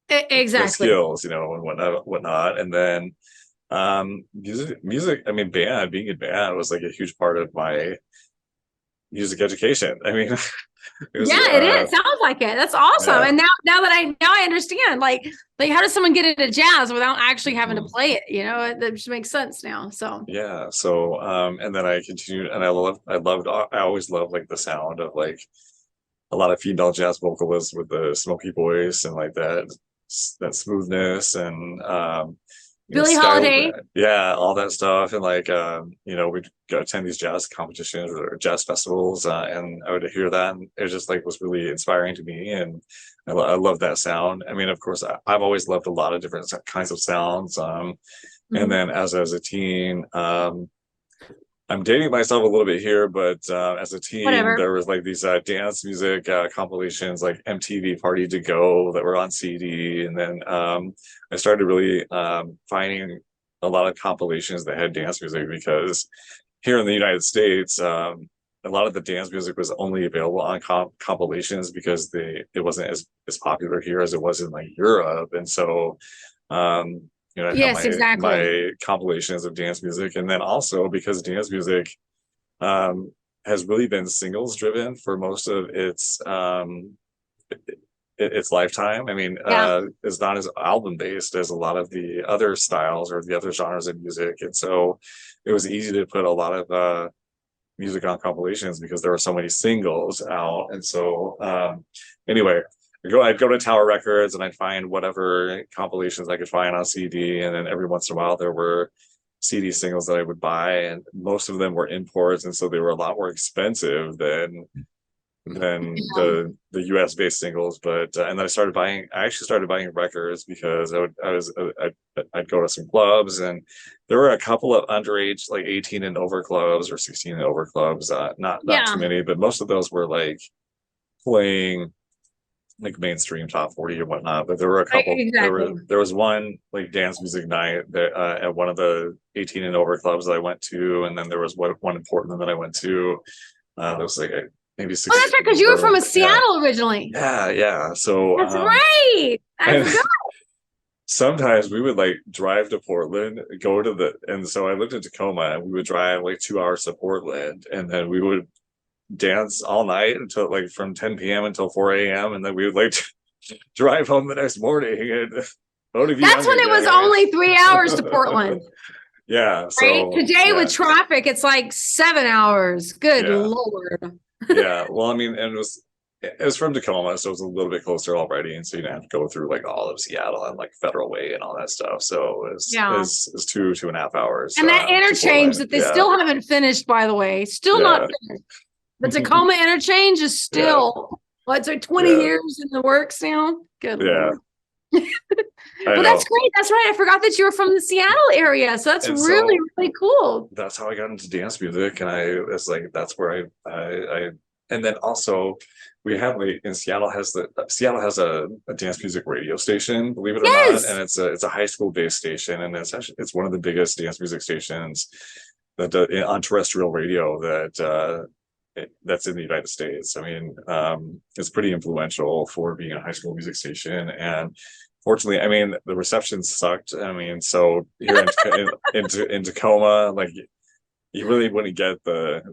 exactly, my skills, and whatnot. And then music. I mean, being in band was like a huge part of my music education. I mean, it is. Sounds like it. That's awesome. Yeah. And now that I understand, like how does someone get into jazz without actually having to play it? That just makes sense now. So yeah. So and then I continued, and I always loved like the sound of like a lot of female jazz vocalists with the smoky voice and like that smoothness, and Billie Holiday, all that stuff, and like we'd go attend these jazz competitions or jazz festivals, and I would hear that, and it just like was really inspiring to me, and I love that sound. I mean, of course, I've always loved a lot of different kinds of sounds, and then as a teen, I'm dating myself a little bit here, but as a teen, Whatever. there was like these dance music compilations like MTV Party to Go that were on CD. And then I started really finding a lot of compilations that had dance music because here in the United States, a lot of the dance music was only available on compilations because it wasn't as popular here as it was in like Europe. And so I have Yes, exactly. my compilations of dance music, and then also because dance music has really been singles driven for most of its lifetime. I mean, it's not as album based as a lot of the other styles or the other genres of music, and so it was easy to put a lot of music on compilations because there were so many singles out. And so anyway, I'd go to Tower Records and I'd find whatever compilations I could find on CD, and then every once in a while there were CD singles that I would buy, and most of them were imports, and so they were a lot more expensive than the US based singles. But and then I actually started buying records because I'd go to some clubs, and there were a couple of underage, like 18 and over clubs or 16 and over clubs, not too many, but most of those were like playing like mainstream top 40 or whatnot. But there were a couple. Exactly. There was one like dance music night that at one of the 18 and over clubs that I went to, and then there was one in Portland that I went to. There was like maybe 16. Oh, that's right, because you were from Seattle originally. Yeah. So that's right. I forgot. Sometimes we would like drive to Portland, and so I lived in Tacoma, and we would drive like 2 hours to Portland, and then we would dance all night until like from 10 p.m. until 4 a.m. and then we would like drive home the next morning. And that's when it was only 3 hours to Portland. Yeah. So right? Today with traffic, it's like 7 hours. Good Lord. Yeah. Well, I mean, and it was from Tacoma, so it was a little bit closer already, and so you didn't have to go through like all of Seattle and like Federal Way and all that stuff. So it was 2.5 hours. And that interchange that they still haven't finished, by the way, still not finished. The Tacoma interchange is still what's it 20 years in the works now. Good Lord. Well, that's great. That's right. I forgot that you were from the Seattle area. So that's really cool. That's how I got into dance music, and it's like that's where I and then also we have like in Seattle has a dance music radio station, believe it or not, and it's a high school based station, and it's one of the biggest dance music stations that on terrestrial radio that's in the United States. I mean, it's pretty influential for being a high school music station. And fortunately, I mean, the reception sucked. I mean, so here in Tacoma, like you really wouldn't get the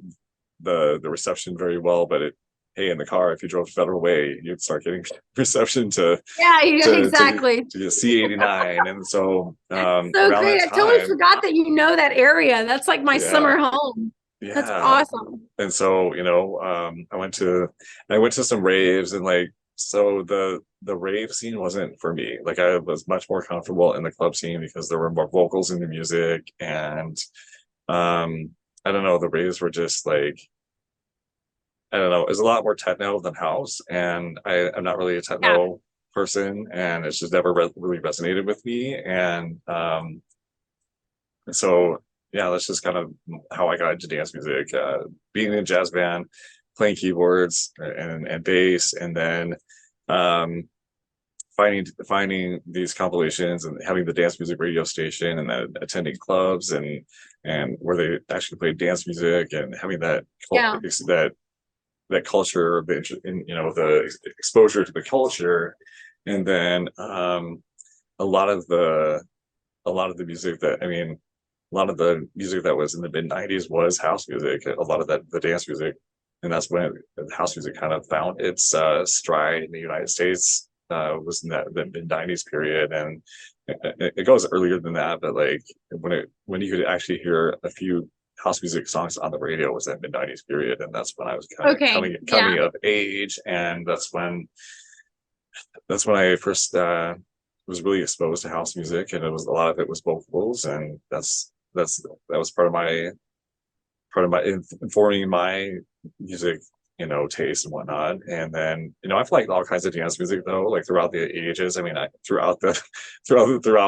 reception very well. But in the car, if you drove Federal Way, you'd start getting reception to exactly to C89. And so so great. I totally forgot that you know that area. That's like my summer home. Yeah. That's awesome. And so, I went to some raves, and like, so the rave scene wasn't for me. Like I was much more comfortable in the club scene because there were more vocals in the music. And I don't know, the raves were just like, I don't know, it was a lot more techno than house. And I'm not really a techno person, and it's just never really resonated with me. And so that's just kind of how I got into dance music, being in a jazz band, playing keyboards and bass, and then finding these compilations and having the dance music radio station, and then attending clubs and where they actually played dance music, and having that culture, the exposure to the culture, and then a lot of the music a lot of the music that was in the mid 90s was house music. A lot of the dance music, and that's when house music kind of found its stride in the United States. Was in the mid 90s period, and it goes earlier than that. But like when you could actually hear a few house music songs on the radio was that mid 90s period, and that's when I was kind of coming of age, and that's when I first was really exposed to house music, and a lot of it was vocals, and that was part of my informing my music taste and whatnot. And then I've liked all kinds of dance music though, like throughout the ages. I mean, throughout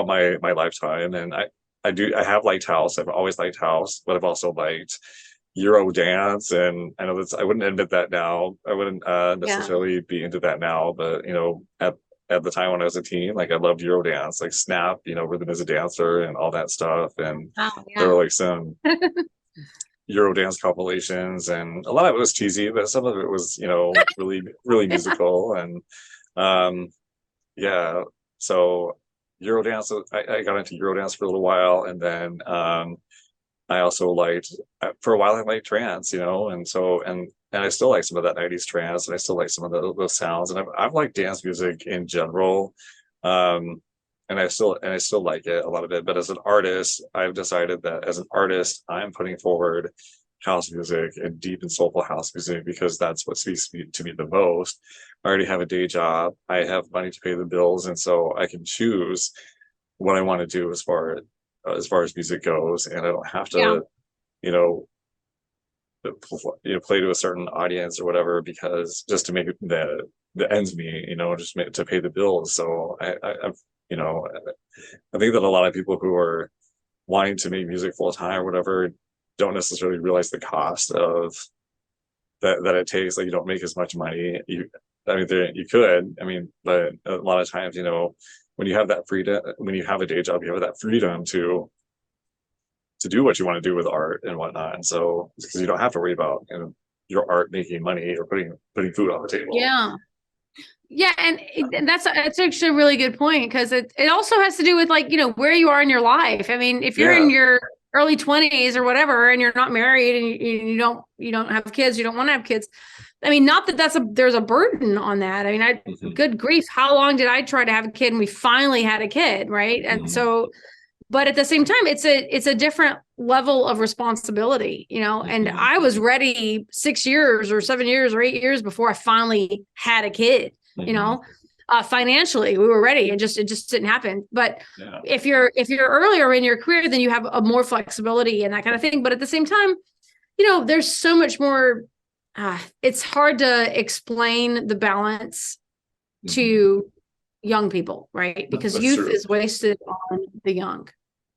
my lifetime, and I I have liked house. I've always liked house, but I've also liked Euro dance. And I know that's, I wouldn't admit that now. I wouldn't necessarily be into that now, but at the time when I was a teen, like I loved Euro dance, like Snap, Rhythm as a Dancer and all that stuff. And there were like some Euro dance compilations, and a lot of it was cheesy, but some of it was, really, really musical. And so Eurodance, I got into Eurodance for a little while, and then I also liked, for a while I liked trance, and I still like some of that 90s trance, and I still like some of those sounds, and I've liked dance music in general, and I still like it, a lot of it. But as an artist, I've decided that as an artist, I'm putting forward house music and deep and soulful house music because that's what speaks to me the most. I already have a day job. I have money to pay the bills, and so I can choose what I want to do as far as music goes, and I don't have to, play to a certain audience or whatever, because just to make the ends meet, just to pay the bills. So I think that a lot of people who are wanting to make music full time or whatever don't necessarily realize the cost of that it takes. Like, you don't make as much money. You could, but a lot of times, when you have that freedom, when you have a day job, you have that freedom to do what you want to do with art and whatnot. And so, because you don't have to worry about your art making money or putting food on the table. Yeah, and that's actually a really good point, because it also has to do with, like, where you are in your life. I mean, if you're in your early 20s or whatever, and you're not married, and you don't have kids, you don't want to have kids. I mean, not that there's a burden on that. I mean, good grief, how long did I try to have a kid, and we finally had a kid, right? And so, but at the same time, it's a different level of responsibility, and I was ready 6 years or 7 years or 8 years before I finally had a kid. Financially, we were ready. It just didn't happen. But if you're earlier in your career, then you have a more flexibility and that kind of thing. But at the same time, there's so much more. It's hard to explain the balance to young people, right? Because That's youth true. is wasted on the young.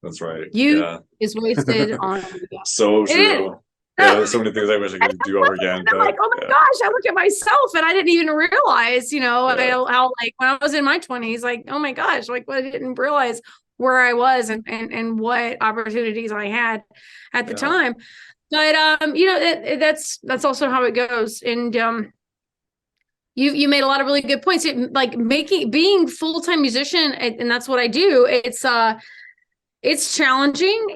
That's right. Youth is wasted on the young. So true. Yeah, there's so many things I wish I could do over again. I'm like, oh my gosh, I look at myself and I didn't even realize, how, like, when I was in my 20s, like, oh my gosh, like, I didn't realize where I was and what opportunities I had at the time. But that's also how it goes. And you made a lot of really good points. Like being full-time musician, and that's what I do. It's challenging.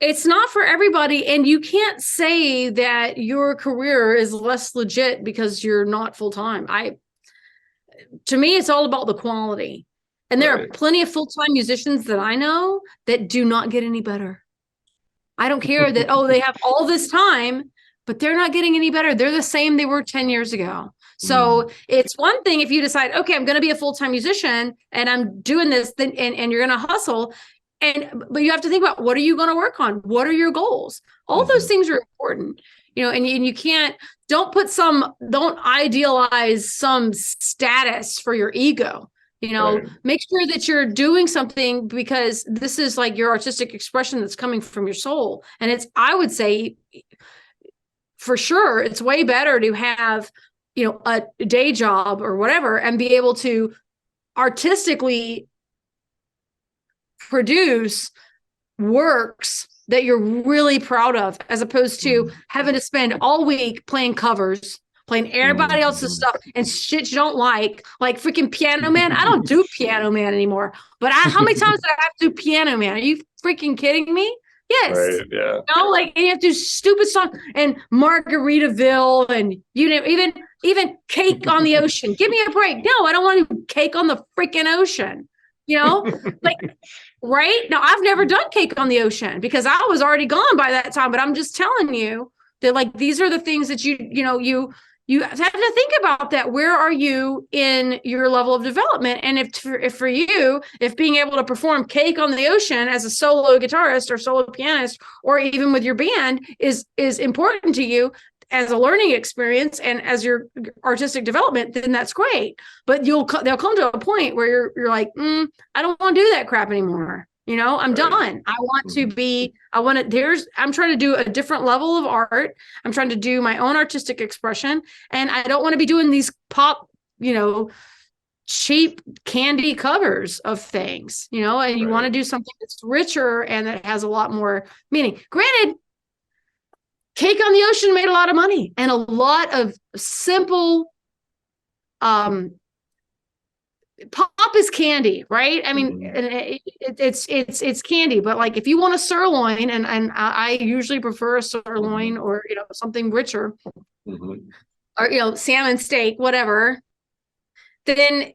It's not for everybody, and you can't say that your career is less legit because you're not full-time. To me, it's all about the quality. And there are plenty of full-time musicians that I know that do not get any better. I don't care that, they have all this time, but they're not getting any better. They're the same they were 10 years ago. So it's one thing if you decide, okay, I'm going to be a full-time musician and I'm doing this, and you're going to hustle. But you have to think about, what are you going to work on? What are your goals? All those things are important, and you don't idealize some status for your ego, make sure that you're doing something because this is like your artistic expression that's coming from your soul. And I would say for sure, it's way better to have, a day job or whatever and be able to artistically produce works that you're really proud of, as opposed to having to spend all week playing covers, playing everybody else's stuff and shit you don't like freaking Piano Man. I don't do Piano Man anymore, but how many times did I have to do Piano Man? Are you freaking kidding me? Yes. Right, yeah. And you have to do stupid stuff and Margaritaville and even Cake on the Ocean. Give me a break. No, I don't want to do Cake on the freaking ocean. Right now, I've never done Cake on the Ocean because I was already gone by that time. But I'm just telling you that, these are the things that you have to think about. That where are you in your level of development? And if for you, if being able to perform Cake on the Ocean as a solo guitarist or solo pianist, or even with your band, is important to you as a learning experience and as your artistic development, then that's great. But they'll come to a point where you're like, I don't want to do that crap anymore. I'm done. I want to be, I'm trying to do a different level of art. I'm trying to do my own artistic expression. And I don't want to be doing these pop, cheap candy covers of things, and you want to do something that's richer and that has a lot more meaning. Granted, Cake on the Ocean made a lot of money, and a lot of simple, pop is candy, right? I mean, it's candy, but like if you want a sirloin, and I usually prefer a sirloin or something richer, or salmon steak, whatever, then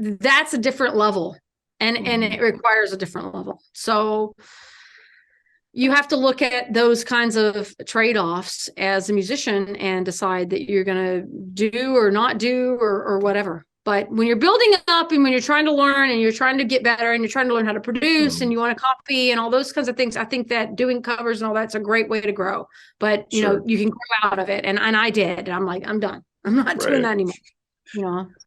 that's a different level, and it requires a different level. So you have to look at those kinds of trade-offs as a musician and decide that you're going to do or not do or whatever. But when you're building up and when you're trying to learn and you're trying to get better and you're trying to learn how to produce and you want to copy and all those kinds of things, I think that doing covers and all that's a great way to grow. But, you can grow out of it. And I did. And I'm like, I'm done. I'm not doing that anymore.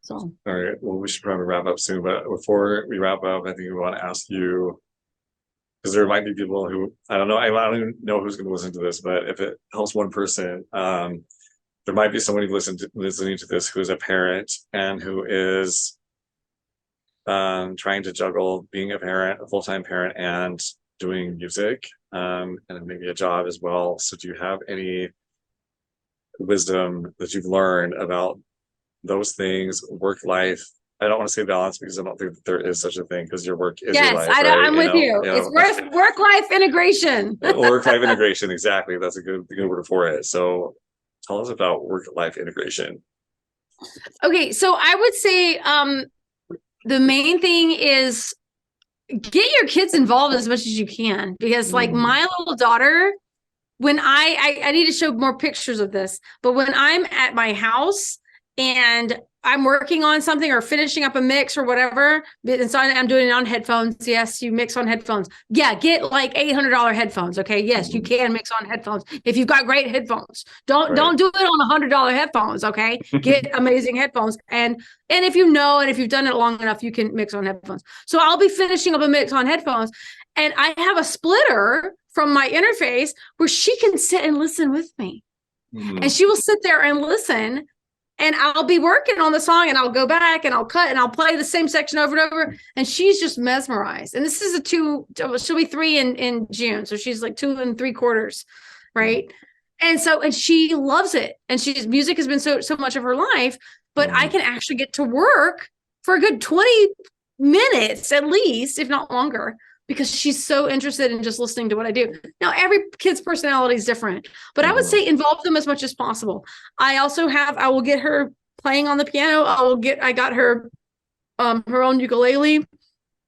So. All right. Well, we should probably wrap up soon. But before we wrap up, I think we want to ask you, because there might be people who, I don't even know who's going to listen to this, but if it helps one person, there might be somebody listening to this who is a parent and who is trying to juggle being a parent, a full-time parent, and doing music, and maybe a job as well. So do you have any wisdom that you've learned about those things, work life? I don't want to say balance because I don't think that there is such a thing, because your work is your life. Yes, I'm with you. It's work-life integration. Work-life integration, exactly. That's a good word for it. So tell us about work-life integration. Okay, so I would say the main thing is get your kids involved as much as you can, because like my little daughter, when I need to show more pictures of this, but when I'm at my house and I'm working on something or finishing up a mix or whatever, and so I'm doing it on headphones. Yes, you mix on headphones. Yeah, get like $800 headphones. Okay, yes, you can mix on headphones if you've got great headphones. Don't do it on $100 headphones. Okay, get amazing headphones, and if you've done it long enough, you can mix on headphones. So I'll be finishing up a mix on headphones, and I have a splitter from my interface where she can sit and listen with me, and she will sit there and listen. And I'll be working on the song and I'll go back and I'll cut and I'll play the same section over and over. And she's just mesmerized. And this is she'll be 3 in June. So she's like 2 3/4, right? And she loves it. And music has been so much of her life, but I can actually get to work for a good 20 minutes at least, if not longer, because she's so interested in just listening to what I do. Now, every kid's personality is different, but I would say involve them as much as possible. I will get her playing on the piano. I got her her own ukulele,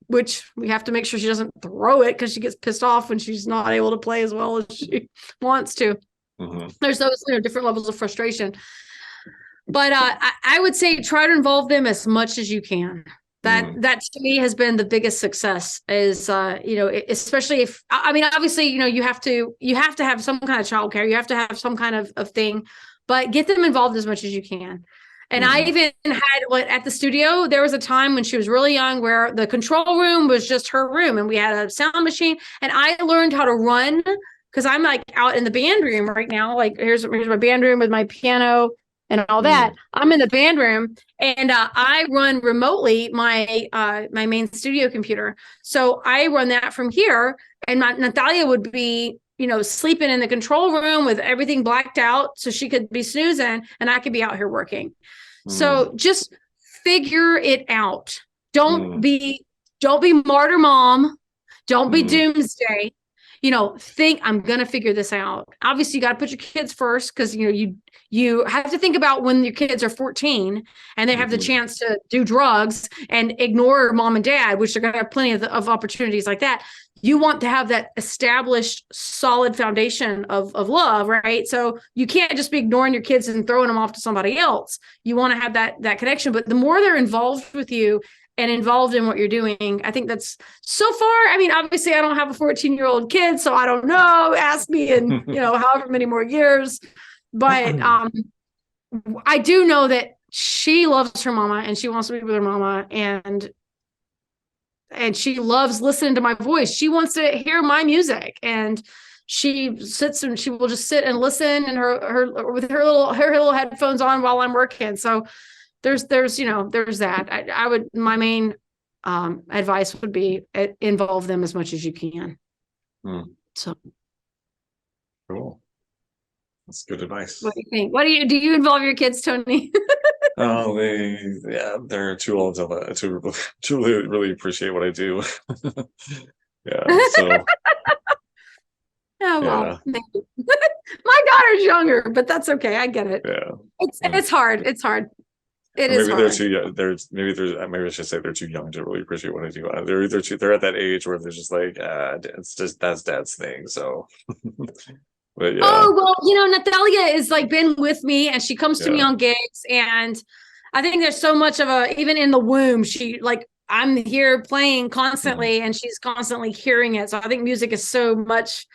which we have to make sure she doesn't throw it because she gets pissed off when she's not able to play as well as she wants to. There's those different levels of frustration. But I would say try to involve them as much as you can. That to me has been the biggest success is, especially if, obviously, you have to have some kind of childcare. You have to have some kind of thing, but get them involved as much as you can. And I even had at the studio, there was a time when she was really young where the control room was just her room and we had a sound machine, and I learned how to run because I'm like out in the band room right now. Like here's my band room with my piano and all that. I'm in the band room and I run remotely my main studio computer. So I run that from here, and Natalia would be, sleeping in the control room with everything blacked out so she could be snoozing and I could be out here working. So just figure it out. Don't be martyr mom. Don't be doomsday. Think I'm going to figure this out. Obviously, you got to put your kids first because, you have to think about when your kids are 14 and they have the chance to do drugs and ignore mom and dad, which they're going to have plenty of opportunities like that. You want to have that established solid foundation of love, right? So you can't just be ignoring your kids and throwing them off to somebody else. You want to have that connection. But the more they're involved with you and involved in what you're doing, I think that's so far. Obviously I don't have a 14-year-old kid, so I don't know. Ask me in, however many more years. But I do know that she loves her mama and she wants to be with her mama. And and she loves listening to my voice. She wants to hear my music, and she sits and she will just sit and listen and her with her little headphones on while I'm working. So there's that. I would, my main advice would be involve them as much as you can. So cool. That's good advice. What do you think? Do you involve your kids, Tony? Oh, they're too old to really appreciate what I do. Yeah, so oh well, maybe. My daughter's younger, but that's okay. I get it. Yeah, it's hard. It's hard. It is hard. They're too young. Maybe I should say they're too young to really appreciate what I do. They're at that age where they're just like, it's just that's dad's thing. So, but yeah. Oh well, Natalia is like been with me, and she comes to me on gigs, and I think there's so much of even in the womb, she like I'm here playing constantly, and she's constantly hearing it. So I think music is so much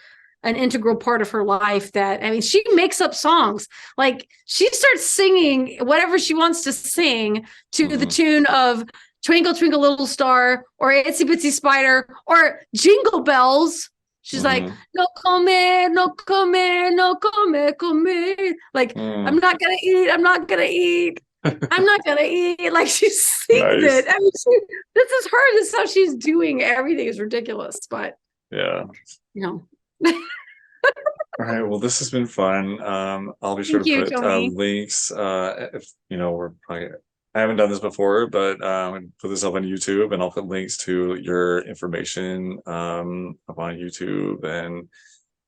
an integral part of her life that, I mean, she makes up songs. Like she starts singing whatever she wants to sing to the tune of Twinkle Twinkle Little Star or Itsy Bitsy Spider or Jingle Bells. She's like, no come, no come, no come, come. Like, I'm not gonna eat. I'm not gonna eat. I'm not gonna eat. Like she sings it. I mean, this is her. This is how she's doing everything. Is ridiculous, but yeah. All right. Well, this has been fun. I'll be sure to put links. If we're probably, I haven't done this before, but put this up on YouTube, and I'll put links to your information up on YouTube. And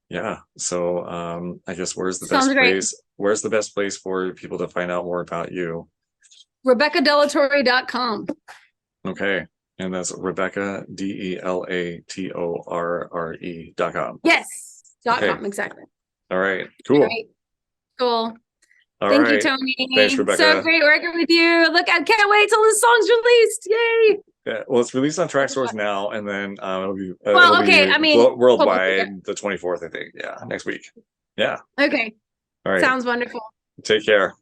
yeah, so I guess where's the best place? Where's the best place for people to find out more about you? RebeccaDelatorre.com. Okay. And that's Rebecca, DELATORRE.com. Yes. .com, exactly. All right. Cool. Cool. Thank you, Tony. Thanks, Rebecca. So great working with you. Look, I can't wait till this song's released. Yay. Yeah, well, it's released on Tracksource now, and then it'll be worldwide the 24th, I think. Yeah, next week. Yeah. Okay. All right. Sounds wonderful. Take care.